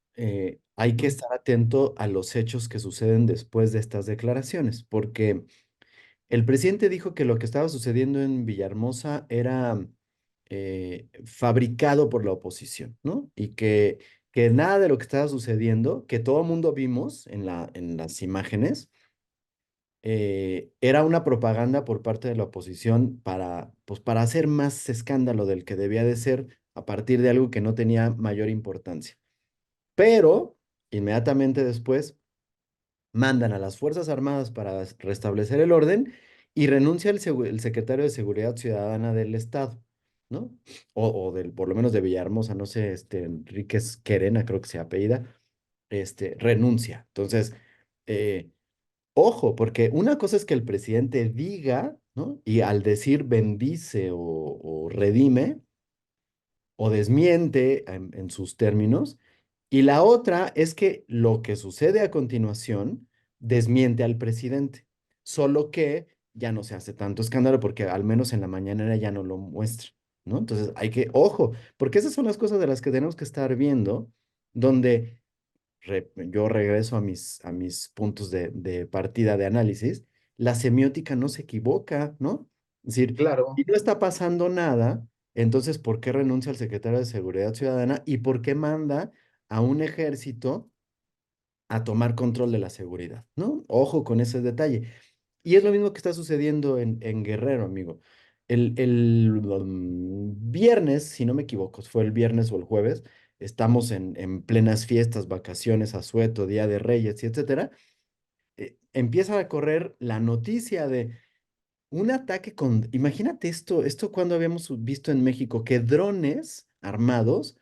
hay que estar atento a los hechos que suceden después de estas declaraciones, porque el presidente dijo que lo que estaba sucediendo en Villahermosa era fabricado por la oposición, ¿no? Y que nada de lo que estaba sucediendo, que todo el mundo vimos en las imágenes, era una propaganda por parte de la oposición para, pues, para hacer más escándalo del que debía de ser a partir de algo que no tenía mayor importancia. Pero inmediatamente después mandan a las Fuerzas Armadas para restablecer el orden y renuncia el secretario de Seguridad Ciudadana del Estado, ¿no? O del, por lo menos de Villahermosa, no sé, Enríquez Querena, creo que se apellida, renuncia. Entonces, eh, ojo, porque una cosa es que el presidente diga, ¿no? Y al decir bendice o redime o desmiente en sus términos, y la otra es que lo que sucede a continuación desmiente al presidente, solo que ya no se hace tanto escándalo porque al menos en la mañanera ya no lo muestra, ¿no? Entonces hay que, ojo, porque esas son las cosas de las que tenemos que estar viendo, donde yo regreso a mis puntos de partida de análisis, la semiótica no se equivoca, ¿no? Es decir, si
Claro,
no está pasando nada, entonces, ¿por qué renuncia al secretario de Seguridad Ciudadana y por qué manda a un ejército a tomar control de la seguridad, ¿no? Ojo con ese detalle. Y es lo mismo que está sucediendo en Guerrero, amigo. El viernes, si no me equivoco, fue el viernes o el jueves, estamos en plenas fiestas, vacaciones, asueto, Día de Reyes, y etcétera. Empieza a correr la noticia de un ataque con, imagínate esto cuando habíamos visto en México que drones armados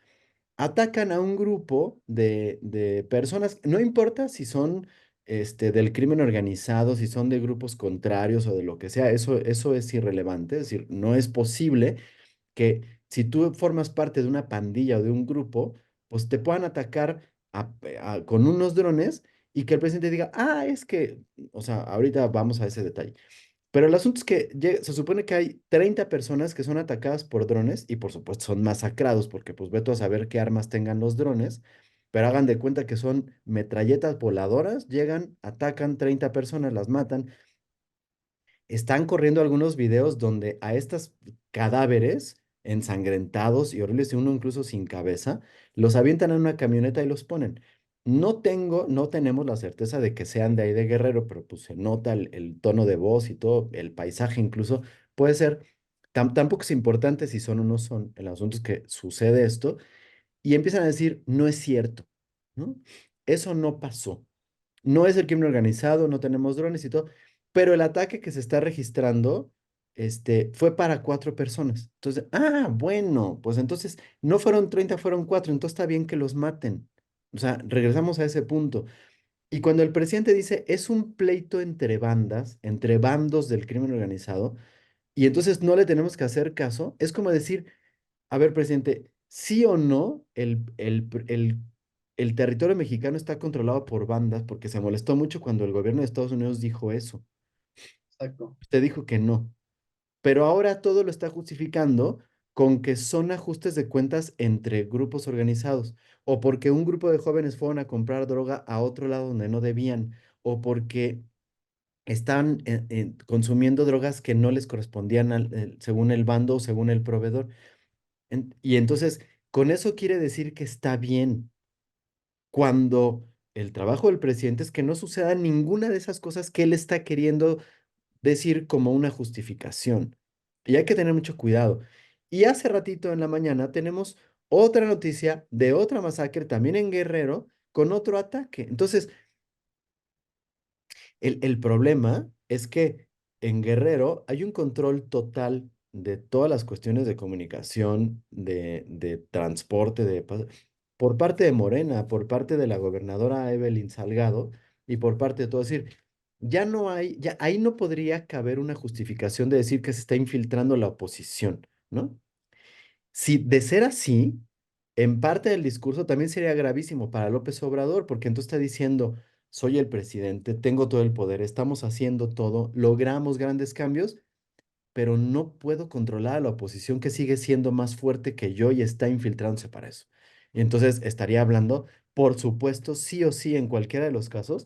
atacan a un grupo de personas, no importa si son del crimen organizado, si son de grupos contrarios o de lo que sea, eso es irrelevante, es decir, no es posible que si tú formas parte de una pandilla o de un grupo, pues te puedan atacar con unos drones y que el presidente diga, ah, es que, o sea, ahorita vamos a ese detalle. Pero el asunto es que se supone que hay 30 personas que son atacadas por drones y por supuesto son masacrados porque pues veto a saber qué armas tengan los drones, pero hagan de cuenta que son metralletas voladoras, llegan, atacan 30 personas, las matan. Están corriendo algunos videos donde a estas cadáveres ensangrentados y horribles, y uno incluso sin cabeza, los avientan en una camioneta y los ponen. No tenemos la certeza de que sean de ahí de Guerrero, pero pues se nota el tono de voz y todo, el paisaje incluso, puede ser. Tampoco es importante si son o no son. El asunto es que sucede esto y empiezan a decir, no es cierto, ¿no? Eso no pasó. No es el crimen organizado, no tenemos drones y todo, pero el ataque que se está registrando, fue para 4 personas. Entonces, bueno, pues entonces no fueron 30, fueron 4, entonces está bien que los maten. O sea, regresamos a ese punto. Y cuando el presidente dice, es un pleito entre bandas, entre bandos del crimen organizado, y entonces no le tenemos que hacer caso, es como decir, a ver, presidente, sí o no, el territorio mexicano está controlado por bandas porque se molestó mucho cuando el gobierno de Estados Unidos dijo eso.
Exacto.
Usted dijo que no, pero ahora todo lo está justificando con que son ajustes de cuentas entre grupos organizados, o porque un grupo de jóvenes fueron a comprar droga a otro lado donde no debían, o porque están consumiendo drogas que no les correspondían según el bando o según el proveedor. Y entonces, con eso quiere decir que está bien, cuando el trabajo del presidente es que no suceda ninguna de esas cosas que él está queriendo decir como una justificación. Y hay que tener mucho cuidado. Y hace ratito en la mañana tenemos otra noticia de otra masacre también en Guerrero con otro ataque. Entonces, el problema es que en Guerrero hay un control total de todas las cuestiones de comunicación, de transporte, por parte de Morena, por parte de la gobernadora Evelyn Salgado y por parte de todo. Es decir, ya no hay, ya ahí no podría caber una justificación de decir que se está infiltrando la oposición, ¿no? Si de ser así, en parte del discurso también sería gravísimo para López Obrador, porque entonces está diciendo, soy el presidente, tengo todo el poder, estamos haciendo todo, logramos grandes cambios, pero no puedo controlar a la oposición que sigue siendo más fuerte que yo y está infiltrándose para eso. Y entonces estaría hablando, por supuesto, sí o sí, en cualquiera de los casos,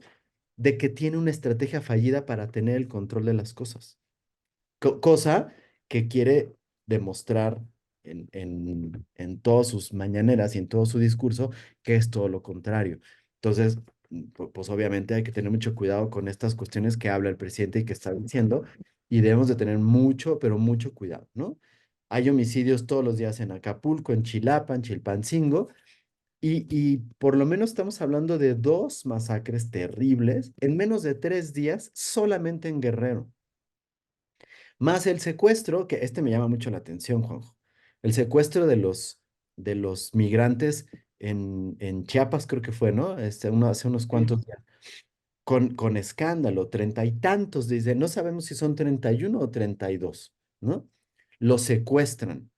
de que tiene una estrategia fallida para tener el control de las cosas. Cosa que quiere demostrar en todas sus mañaneras y en todo su discurso que es todo lo contrario. Entonces, pues obviamente hay que tener mucho cuidado con estas cuestiones que habla el presidente y que está diciendo, y debemos de tener mucho, pero mucho cuidado, ¿no? Hay homicidios todos los días en Acapulco, en Chilapa, en Chilpancingo, y por lo menos estamos hablando de 2 masacres terribles en menos de 3 días solamente en Guerrero. Más el secuestro, que me llama mucho la atención, Juanjo. El secuestro de los migrantes en Chiapas, creo que fue, ¿no? Hace unos
Sí.
cuantos días. Con escándalo, 30 y tantos, dice, no sabemos si son 31 o 32, ¿no? Los secuestran,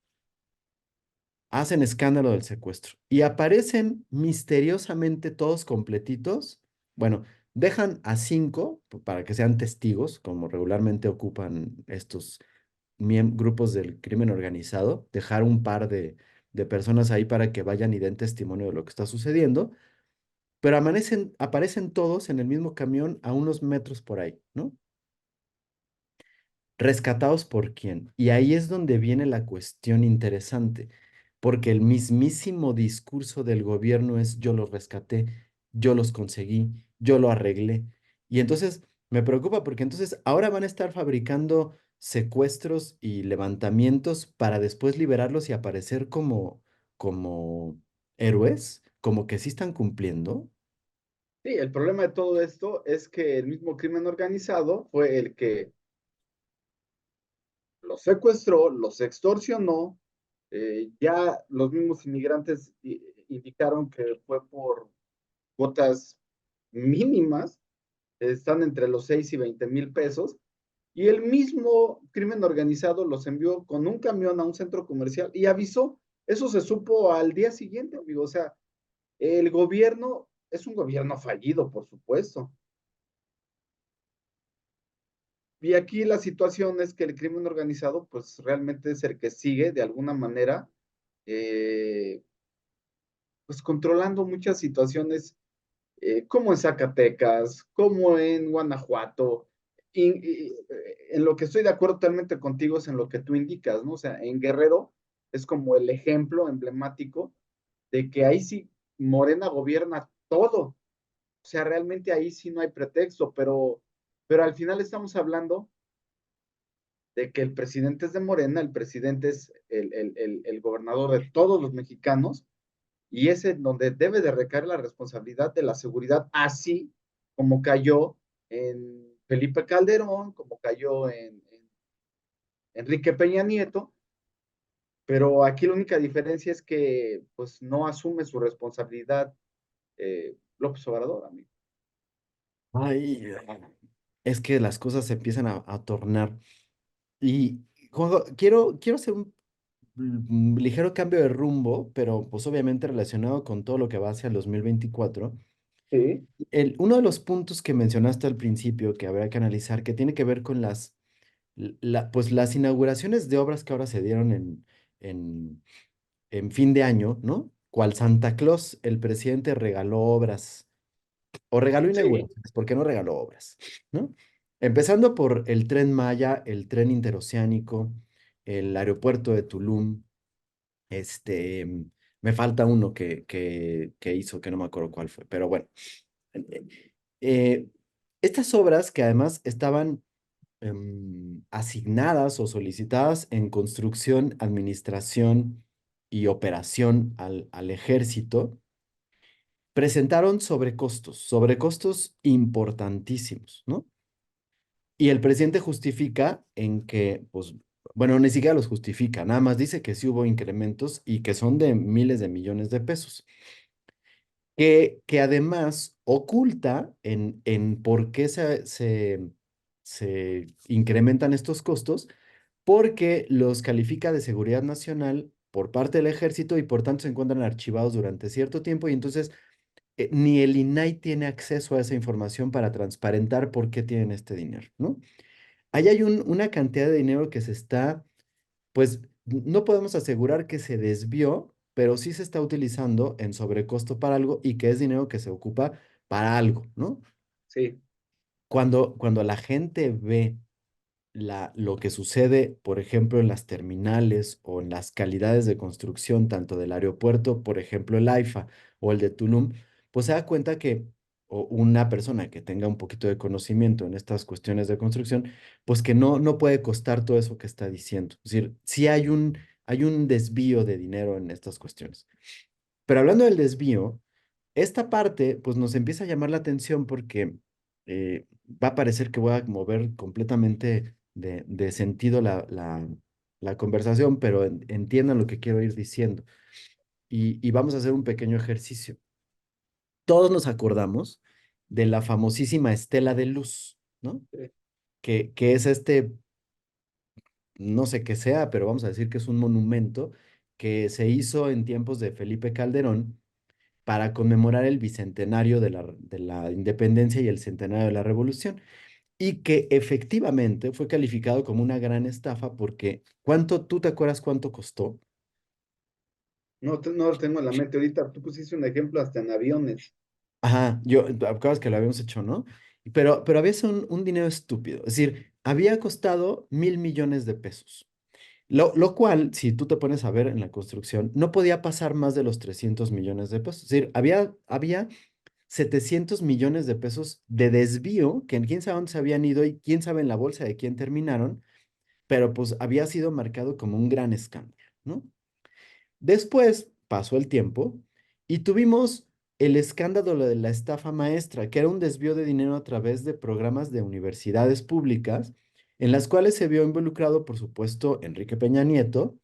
hacen escándalo del secuestro y aparecen misteriosamente todos completitos. Bueno, dejan a 5 para que sean testigos, como regularmente ocupan estos grupos del crimen organizado, dejar un par de personas ahí para que vayan y den testimonio de lo que está sucediendo, pero aparecen todos en el mismo camión a unos metros por ahí, ¿no? ¿Rescatados por quién? Y ahí es donde viene la cuestión interesante, porque el mismísimo discurso del gobierno es yo los rescaté, yo los conseguí, yo lo arreglé. Y entonces me preocupa porque entonces ahora van a estar fabricando secuestros y levantamientos para después liberarlos y aparecer como héroes, como que sí están cumpliendo.
Sí, el problema de todo esto es que el mismo crimen organizado fue el que los secuestró, los extorsionó. Ya los mismos inmigrantes indicaron que fue por cuotas mínimas, están entre los 6 y 20,000 pesos, y el mismo crimen organizado los envió con un camión a un centro comercial y avisó. Eso se supo al día siguiente, amigo. O sea, el gobierno es un gobierno fallido, por supuesto. Y aquí la situación es que el crimen organizado, pues realmente es el que sigue de alguna manera, eh, pues controlando muchas situaciones, como en Zacatecas, como en Guanajuato. En lo que estoy de acuerdo totalmente contigo es en lo que tú indicas, ¿no? O sea, en Guerrero es como el ejemplo emblemático de que ahí sí Morena gobierna todo. O sea, realmente ahí sí no hay pretexto, pero al final estamos hablando de que el presidente es de Morena, el presidente es el gobernador de todos los mexicanos, y es en donde debe de recaer la responsabilidad de la seguridad, así como cayó en Felipe Calderón, como cayó en Enrique Peña Nieto, pero aquí la única diferencia es que pues no asume su responsabilidad López Obrador, amigo.
Ay, es que las cosas se empiezan a tornar. Y Juanjo, quiero hacer un ligero cambio de rumbo, pero pues obviamente relacionado con todo lo que va hacia el 2024.
Sí,
Uno de los puntos que mencionaste al principio que habrá que analizar, que tiene que ver con pues las inauguraciones de obras que ahora se dieron en, en fin de año, ¿no? Cual Santa Claus, el presidente regaló obras, o regaló
sí,
inauguraciones, ¿por qué no regaló obras? ¿No? Empezando por el Tren Maya, el tren interoceánico, el aeropuerto de Tulum, este, me falta uno que hizo, que no me acuerdo cuál fue, pero bueno. eh, eh, Estas obras que además estaban asignadas o solicitadas en construcción, administración y operación al ejército, presentaron sobrecostos importantísimos, ¿no? Y el presidente justifica en que, pues, bueno, ni siquiera los justifica, nada más dice que sí hubo incrementos y que son de miles de millones de pesos, que además oculta en por qué se incrementan estos costos, porque los califica de seguridad nacional por parte del ejército y por tanto se encuentran archivados durante cierto tiempo y entonces ni el INAI tiene acceso a esa información para transparentar por qué tienen este dinero, ¿no? Ahí hay una cantidad de dinero que se está, pues no podemos asegurar que se desvió, pero sí se está utilizando en sobrecosto para algo y que es dinero que se ocupa para algo, ¿no?
sí.
Cuando la gente ve lo que sucede, por ejemplo, en las terminales o en las calidades de construcción, tanto del aeropuerto, por ejemplo, el AIFA o el de Tulum, pues se da cuenta que o una persona que tenga un poquito de conocimiento en estas cuestiones de construcción, pues que no puede costar todo eso que está diciendo. Es decir, sí hay un desvío de dinero en estas cuestiones. Pero hablando del desvío, esta parte pues nos empieza a llamar la atención porque va a parecer que voy a mover completamente de sentido la conversación, pero entiendan lo que quiero ir diciendo. Y vamos a hacer un pequeño ejercicio. Todos nos acordamos de la famosísima estela de luz, ¿no?
Sí.
Que es este, no sé qué sea, pero vamos a decir que es un monumento que se hizo en tiempos de Felipe Calderón para conmemorar el bicentenario de la independencia y el centenario de la revolución, y que efectivamente fue calificado como una gran estafa porque ¿tú te acuerdas cuánto costó?
No, no lo tengo en la mente ahorita. Tú pusiste un ejemplo hasta en aviones.
Ajá, ¿te acuerdas que lo habíamos hecho, no? Pero había sido un dinero estúpido, es decir, había costado 1.000 millones de pesos. Lo cual, si tú te pones a ver en la construcción, no podía pasar más de los 300 millones de pesos. Es decir, había 700 millones de pesos de desvío, que quién sabe dónde se habían ido y quién sabe en la bolsa de quién terminaron, pero pues había sido marcado como un gran escándalo, ¿no? Después pasó el tiempo y tuvimos el escándalo de la estafa maestra, que era un desvío de dinero a través de programas de universidades públicas, en las cuales se vio involucrado, por supuesto, Enrique Peña Nieto,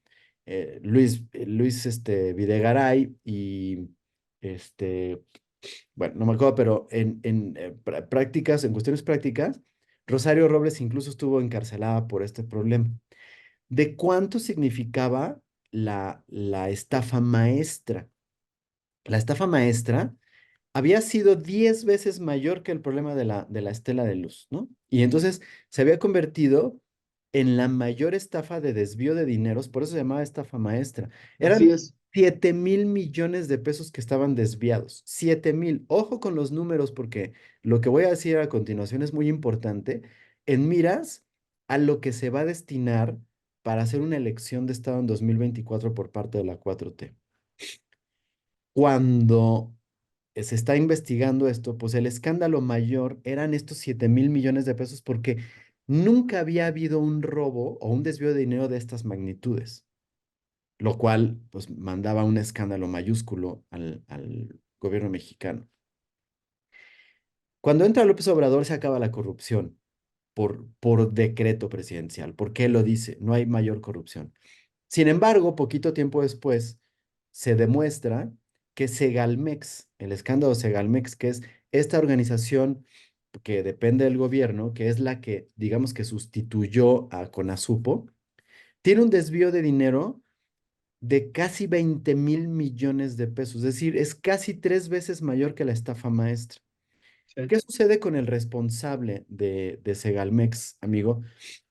Luis Videgaray y este, bueno, no me acuerdo, pero prácticas, en cuestiones prácticas, Rosario Robles incluso estuvo encarcelada por este problema. ¿De cuánto significaba la estafa maestra? La estafa maestra había sido 10 veces mayor que el problema de la estela de luz, ¿no? Y entonces se había convertido en la mayor estafa de desvío de dineros, por eso se llamaba estafa maestra.
Así
Eran
es.
7.000 millones de pesos que estaban desviados. 7.000. Ojo con los números porque lo que voy a decir a continuación es muy importante en miras a lo que se va a destinar para hacer una elección de Estado en 2024 por parte de la 4T. Cuando se está investigando esto, pues el escándalo mayor eran estos 7.000 millones de pesos porque nunca había habido un robo o un desvío de dinero de estas magnitudes. lo cual pues mandaba un escándalo mayúsculo al gobierno mexicano. Cuando entra López Obrador se acaba la corrupción por decreto presidencial. ¿Por qué lo dice? No hay mayor corrupción. Sin embargo, poquito tiempo después, se demuestra que Segalmex, el escándalo Segalmex, que es esta organización que depende del gobierno, que es la que, digamos que sustituyó a Conasupo, tiene un desvío de dinero de casi 20.000 millones de pesos. Es decir, es casi 3 veces mayor que la estafa maestra.
Sí,
¿Qué sucede con el responsable de Segalmex, amigo?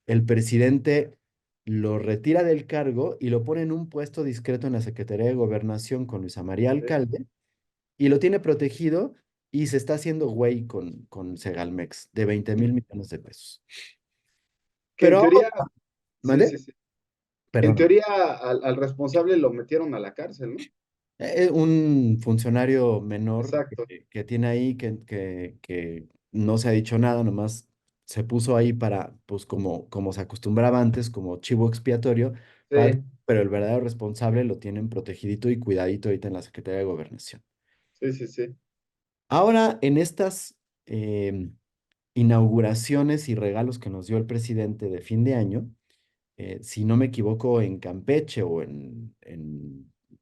El presidente lo retira del cargo y lo pone en un puesto discreto en la Secretaría de Gobernación con Luisa María
sí.
Alcalde y lo tiene protegido y se está haciendo güey con Segalmex de 20.000 millones de pesos.
Que en
Pero
teoría,
ahora,
sí,
¿mande?
sí, sí. Que en
Perdón.
teoría al responsable lo metieron a la cárcel, ¿no?
Un funcionario menor
Exacto.
que tiene ahí que no se ha dicho nada, nomás se puso ahí para, pues como se acostumbraba antes, como chivo expiatorio,
Sí,
pero el verdadero responsable lo tienen protegidito y cuidadito ahorita en la Secretaría de Gobernación.
sí, sí, sí.
Ahora, en estas em, inauguraciones y regalos que nos dio el presidente de fin de año, si no me equivoco, en Campeche o en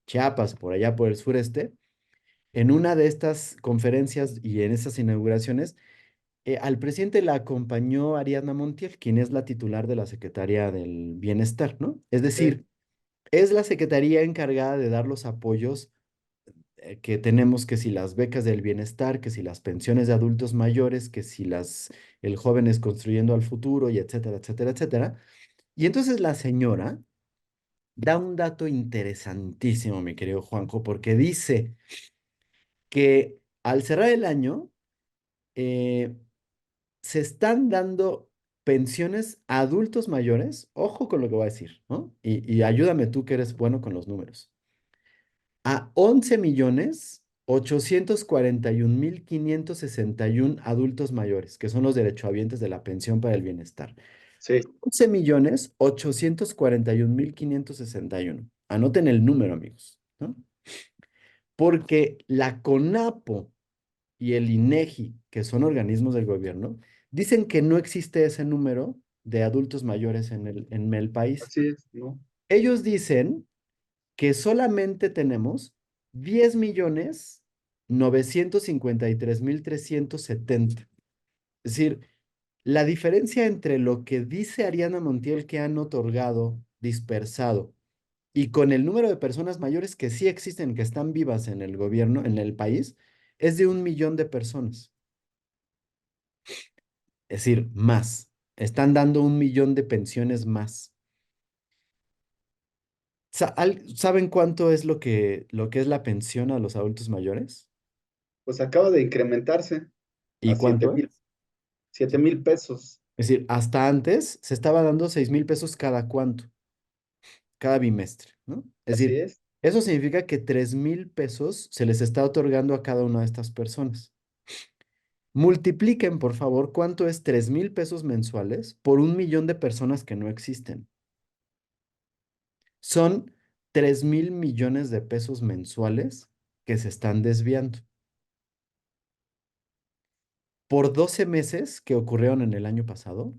Chiapas, por allá por el sureste, en una de estas conferencias y en esas inauguraciones, al presidente la acompañó Ariadna Montiel, quien es la titular de la Secretaría del Bienestar, ¿no? Es
Sí,
decir, es la secretaría encargada de dar los apoyos que tenemos, que si las becas del bienestar, que si las pensiones de adultos mayores, que si el jóvenes construyendo al futuro y etcétera, etcétera, etcétera. Y entonces la señora da un dato interesantísimo, mi querido Juanjo, porque dice que al cerrar el año, eh, se están dando pensiones a adultos mayores, ojo con lo que voy a decir, ¿no? Y ayúdame tú que eres bueno con los números, a 11.841.561 adultos mayores, que son los derechohabientes de la pensión para el bienestar.
sí.
11.841.561. Anoten el número, amigos, ¿no? Porque la CONAPO y el INEGI, que son organismos del gobierno, dicen que no existe ese número de adultos mayores en el país.
Así es, ¿no?
Ellos dicen que solamente tenemos 10.953.370. Es decir, la diferencia entre lo que dice Ariana Montiel que han otorgado dispersado y con el número de personas mayores que sí existen, que están vivas en el gobierno, en el país, es de 1 millón de personas. Es decir, más. Están dando 1 millón de pensiones más. ¿Saben cuánto es lo que es la pensión a los adultos mayores?
Pues acaba de incrementarse
¿Y
a
cuánto es?
7,000 pesos.
Es decir, hasta antes se estaba dando 6.000 pesos cada cuánto, cada bimestre, ¿no? Es
Así
decir,
es.
eso significa que 3.000 pesos se les está otorgando a cada una de estas personas. Multipliquen, por favor, cuánto es 3.000 pesos mensuales por 1 millón de personas que no existen. Son 3.000 millones de pesos mensuales que se están desviando. Por 12 meses que ocurrieron en el año pasado,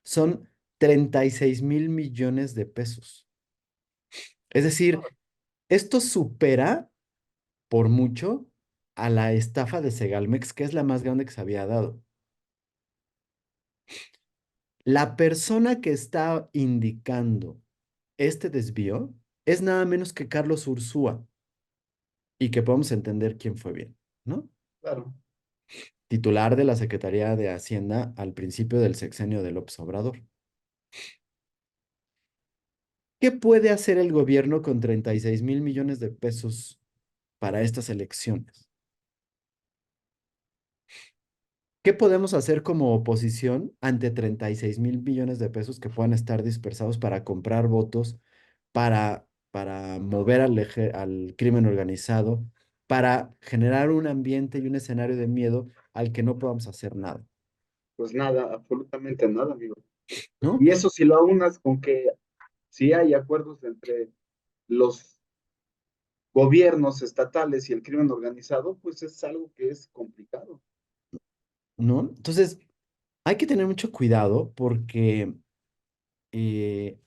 son 36.000 millones de pesos. Es decir, esto supera por mucho a la estafa de Segalmex, que es la más grande que se había dado. La persona que está indicando este desvío es nada menos que Carlos Ursúa y que podemos entender quién fue bien, ¿no?
Claro.
Titular de la Secretaría de Hacienda al principio del sexenio de López Obrador. ¿Qué puede hacer el gobierno con 36.000 millones de pesos para estas elecciones? ¿Qué podemos hacer como oposición ante 36.000 millones de pesos que puedan estar dispersados para comprar votos, para mover al crimen organizado, para generar un ambiente y un escenario de miedo al que no podamos hacer nada,
Pues nada, absolutamente nada, amigo.
¿no?
Y eso si lo aunas con que sí hay acuerdos entre los gobiernos estatales y el crimen organizado, pues es algo que es complicado.
¿no? Entonces, hay que tener mucho cuidado porque eh,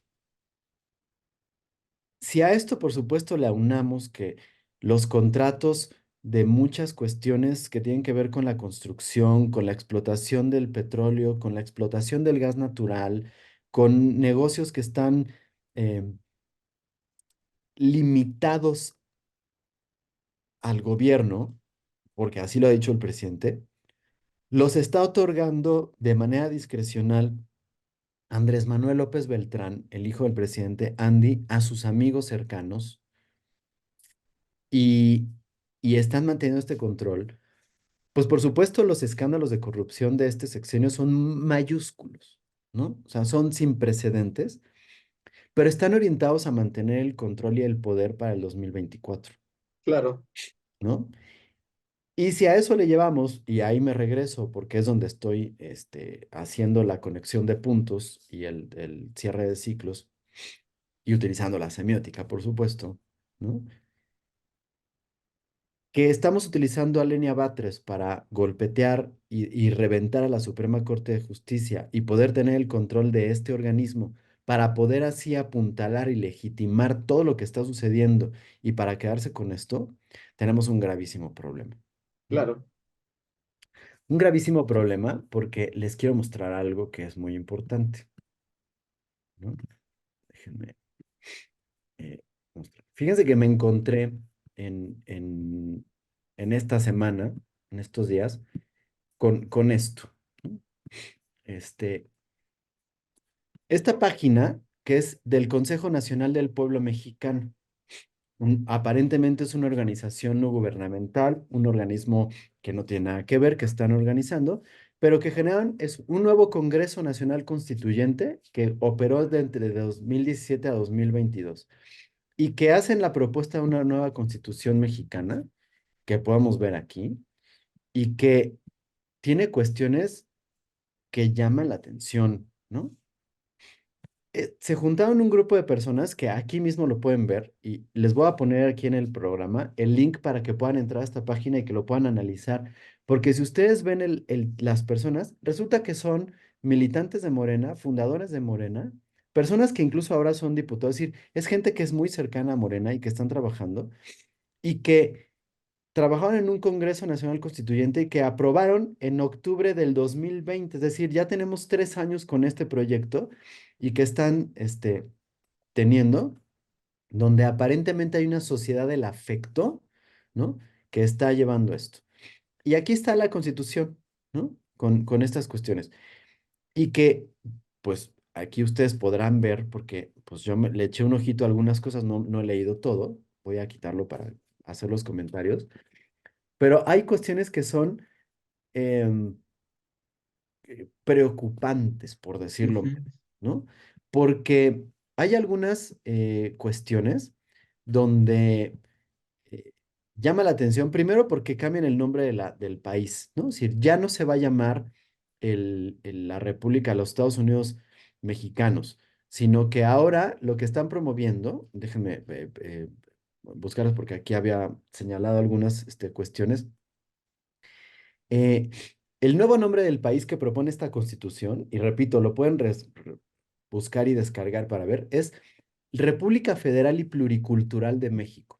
si a esto, por supuesto, le aunamos que los contratos de muchas cuestiones que tienen que ver con la construcción, con la explotación del petróleo, con la explotación del gas natural, con negocios que están eh, limitados al gobierno, porque así lo ha dicho el presidente, los está otorgando de manera discrecional Andrés Manuel López Beltrán, el hijo del presidente Andy, a sus amigos cercanos y, y están manteniendo este control. Pues por supuesto los escándalos de corrupción de este sexenio son mayúsculos, ¿no? O sea, son sin precedentes, pero están orientados a mantener el control y el poder para el 2024,
Claro,
¿no? Y si a eso le llevamos, y ahí me regreso porque es donde estoy haciendo la conexión de puntos y el cierre de ciclos y utilizando la semiótica, por supuesto, ¿no? Que estamos utilizando a Lenia Batres para golpetear y reventar a la Suprema Corte de Justicia y poder tener el control de este organismo para poder así apuntalar y legitimar todo lo que está sucediendo y para quedarse con esto, tenemos un gravísimo problema, ¿no?
claro.
Un gravísimo problema porque les quiero mostrar algo que es muy importante, ¿no? Déjenme mostrar. Fíjense que me encontré en, en, en esta semana, en estos días, con esto, ¿no? Este, esta página que es del Consejo Nacional del Pueblo Mexicano. Aparentemente es una organización no gubernamental, un organismo que no tiene nada que ver, que están organizando, pero que generan es un nuevo Congreso Nacional Constituyente que operó de entre 2017 a 2022 y que hacen la propuesta de una nueva constitución mexicana que podemos ver aquí y que tiene cuestiones que llaman la atención, ¿no? Se juntaron un grupo de personas que aquí mismo lo pueden ver y les voy a poner aquí en el programa el link para que puedan entrar a esta página y que lo puedan analizar, porque si ustedes ven las personas, resulta que son militantes de Morena, fundadores de Morena, personas que incluso ahora son diputados, es decir, es gente que es muy cercana a Morena y que están trabajando y que trabajaron en un Congreso Nacional Constituyente y que aprobaron en octubre del 2020. Es decir, ya tenemos 3 años con este proyecto y que están teniendo, donde aparentemente hay una sociedad del afecto, ¿no? Que está llevando esto. Y aquí está la Constitución, ¿no? Con estas cuestiones. Y que, pues, aquí ustedes podrán ver, porque pues yo le eché un ojito a algunas cosas, no he leído todo, voy a quitarlo para hacer los comentarios. Pero hay cuestiones que son em, preocupantes, por decirlo
Ujú.
menos, ¿no? Porque hay algunas cuestiones donde eh, llama la atención, primero porque cambian el nombre del país, ¿no? Es decir, ya no se va a llamar la República, los Estados Unidos mexicanos, sino que ahora lo que están promoviendo, déjenme buscarlos porque aquí había señalado algunas cuestiones. Eh, el nuevo nombre del país que propone esta constitución, y repito, lo pueden buscar y descargar para ver, es República Federal y Pluricultural de México.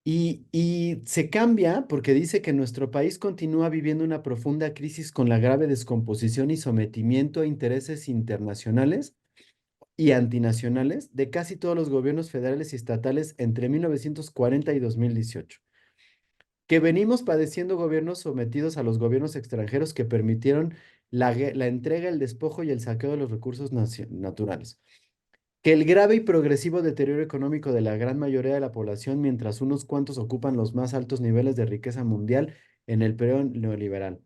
Y se cambia porque dice que nuestro país continúa viviendo una profunda crisis con la grave descomposición y sometimiento a intereses internacionales y antinacionales de casi todos los gobiernos federales y estatales entre 1940 y 2018, que venimos padeciendo gobiernos sometidos a los gobiernos extranjeros que permitieron la entrega, el despojo y el saqueo de los recursos naturales, que el grave y progresivo deterioro económico de la gran mayoría de la población mientras unos cuantos ocupan los más altos niveles de riqueza mundial en el periodo neoliberal,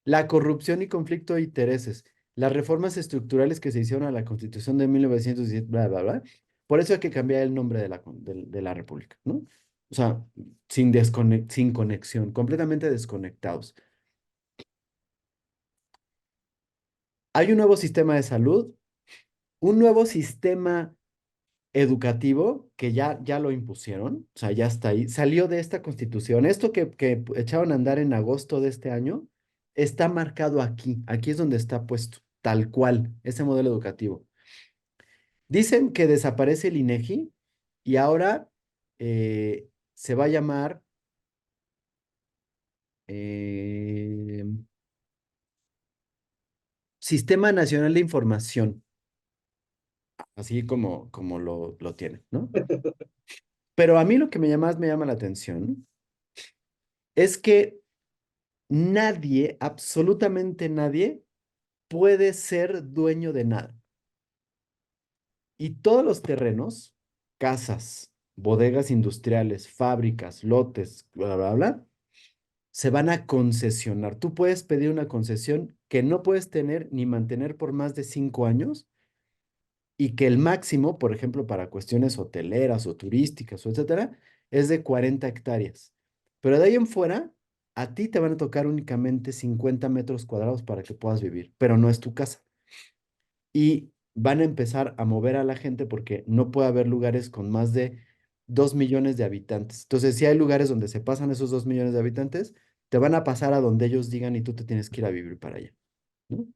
la corrupción y conflicto de intereses, las reformas estructurales que se hicieron a la Constitución de 1917, bla, bla, bla. Por eso hay que cambiar el nombre de la República, ¿no? O sea, sin conexión, completamente desconectados. Hay un nuevo sistema de salud, un nuevo sistema educativo que ya lo impusieron, o sea, ya está ahí, salió de esta constitución. Esto que echaron a andar en agosto de este año está marcado aquí, aquí es donde está puesto, tal cual, ese modelo educativo. Dicen que desaparece el INEGI y ahora se va a llamar eh, Sistema Nacional de Información, así como lo tienen, ¿no? Pero a mí lo que más me llama la atención es que nadie, absolutamente nadie, puede ser dueño de nada. Y todos los terrenos, casas, bodegas industriales, fábricas, lotes, bla, bla, bla, se van a concesionar. Tú puedes pedir una concesión que no puedes tener ni mantener por más de 5 años y que el máximo, por ejemplo, para cuestiones hoteleras o turísticas o etcétera, es de 40 hectáreas. Pero de ahí en fuera, a ti te van a tocar únicamente 50 metros cuadrados para que puedas vivir, pero no es tu casa. Y van a empezar a mover a la gente porque no puede haber lugares con más de 2 millones de habitantes. Entonces, si hay lugares donde se pasan esos 2 millones de habitantes, te van a pasar a donde ellos digan y tú te tienes que ir a vivir para allá, ¿no?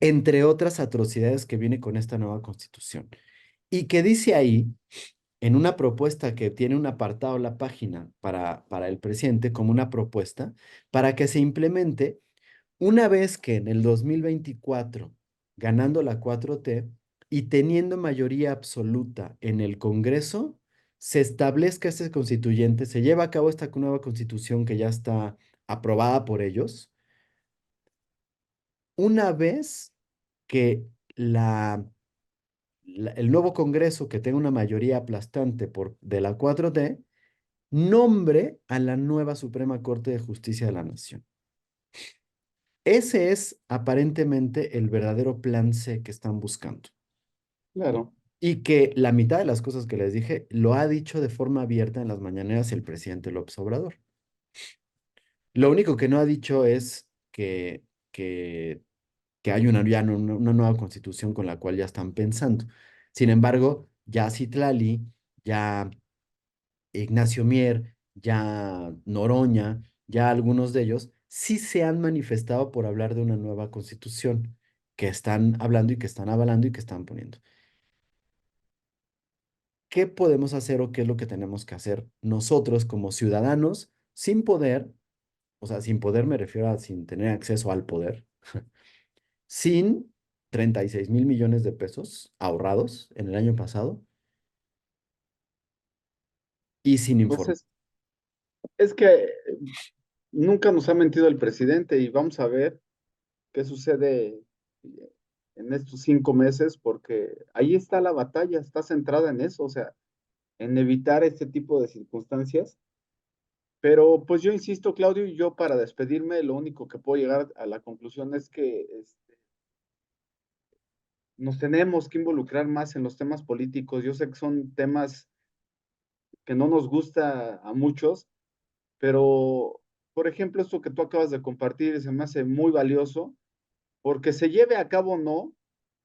Entre otras atrocidades que viene con esta nueva constitución. Y que dice ahí, en una propuesta que tiene un apartado en la página para el presidente, como una propuesta, para que se implemente una vez que en el 2024, ganando la 4T y teniendo mayoría absoluta en el Congreso, se establezca este constituyente, se lleva a cabo esta nueva constitución que ya está aprobada por ellos, una vez que el nuevo Congreso, que tenga una mayoría aplastante de la 4T, nombre a la nueva Suprema Corte de Justicia de la Nación. Ese es aparentemente el verdadero plan C que están buscando.
Claro,
Y que la mitad de las cosas que les dije lo ha dicho de forma abierta en las mañaneras el presidente López Obrador. Lo único que no ha dicho es que hay una nueva constitución con la cual ya están pensando. Sin embargo, ya Citlali, ya Ignacio Mier, ya Noroña, ya algunos de ellos sí se han manifestado por hablar de una nueva constitución que están hablando y que están avalando y que están poniendo. ¿Qué podemos hacer o qué es lo que tenemos que hacer nosotros como ciudadanos sin poder, o sea, sin poder me refiero a sin tener acceso al poder, sin 36.000 millones de pesos ahorrados en el año pasado y sin
pues
informar?
es que nunca nos ha mentido el presidente y vamos a ver qué sucede en estos 5 meses, porque ahí está la batalla, está centrada en eso, o sea, en evitar este tipo de circunstancias. Pero pues yo insisto, Claudio, y yo para despedirme, lo único que puedo llegar a la conclusión es que nos tenemos que involucrar más en los temas políticos. Yo sé que son temas que no nos gusta a muchos, pero por ejemplo, esto que tú acabas de compartir se me hace muy valioso, porque se lleve a cabo o no,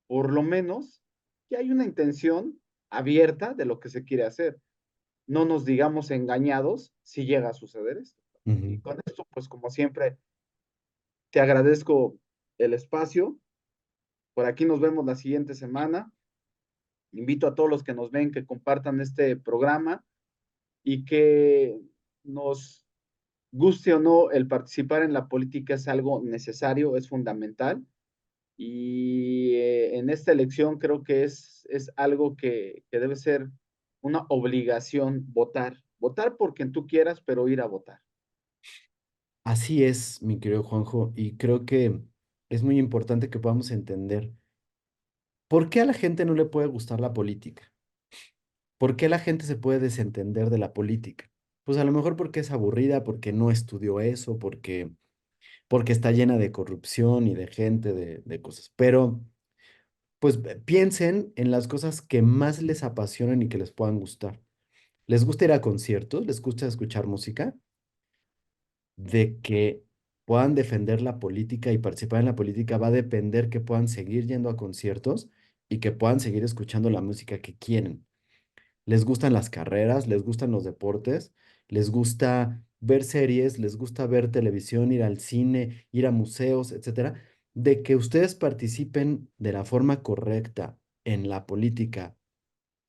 por lo menos que hay una intención abierta de lo que se quiere hacer. No nos digamos engañados si llega a suceder esto. Y
Ujú.
con esto, pues como siempre, te agradezco el espacio. Por aquí nos vemos la siguiente semana. Invito a todos los que nos ven que compartan este programa y que nos guste o no, el participar en la política es algo necesario, es fundamental. Y en esta elección creo que es algo que debe ser una obligación votar. Votar por quien tú quieras, pero ir a votar.
Así es, mi querido Juanjo, y creo que es muy importante que podamos entender por qué a la gente no le puede gustar la política, por qué la gente se puede desentender de la política. Pues a lo mejor porque es aburrida, porque no estudió eso, porque está llena de corrupción y de gente, de cosas. Pero pues piensen en las cosas que más les apasionan y que les puedan gustar. ¿Les gusta ir a conciertos? ¿Les gusta escuchar música? De que puedan defender la política y participar en la política va a depender que puedan seguir yendo a conciertos y que puedan seguir escuchando la música que quieren. Les gustan las carreras, les gustan los deportes, les gusta ver series, les gusta ver televisión, ir al cine, ir a museos, etcétera, de que ustedes participen de la forma correcta en la política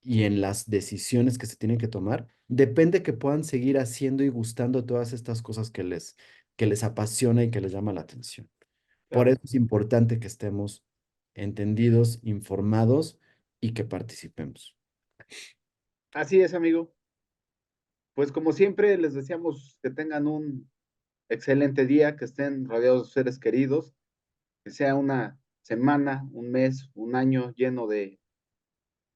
y en las decisiones que se tienen que tomar, depende que puedan seguir haciendo y gustando todas estas cosas que les apasiona y que les llama la atención. Por
Claro.
eso es importante que estemos entendidos, informados y que participemos.
Así es, amigo. Pues como siempre, les deseamos que tengan un excelente día, que estén rodeados de sus seres queridos, que sea una semana, un mes, un año lleno de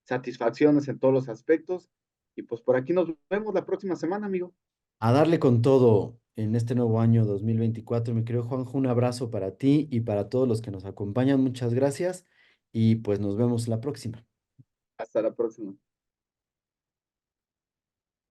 satisfacciones en todos los aspectos. Y pues por aquí nos vemos la próxima semana, amigo.
A darle con todo en este nuevo año 2024, mi querido Juanjo, un abrazo para ti y para todos los que nos acompañan. Muchas gracias y pues nos vemos la próxima.
Hasta la próxima.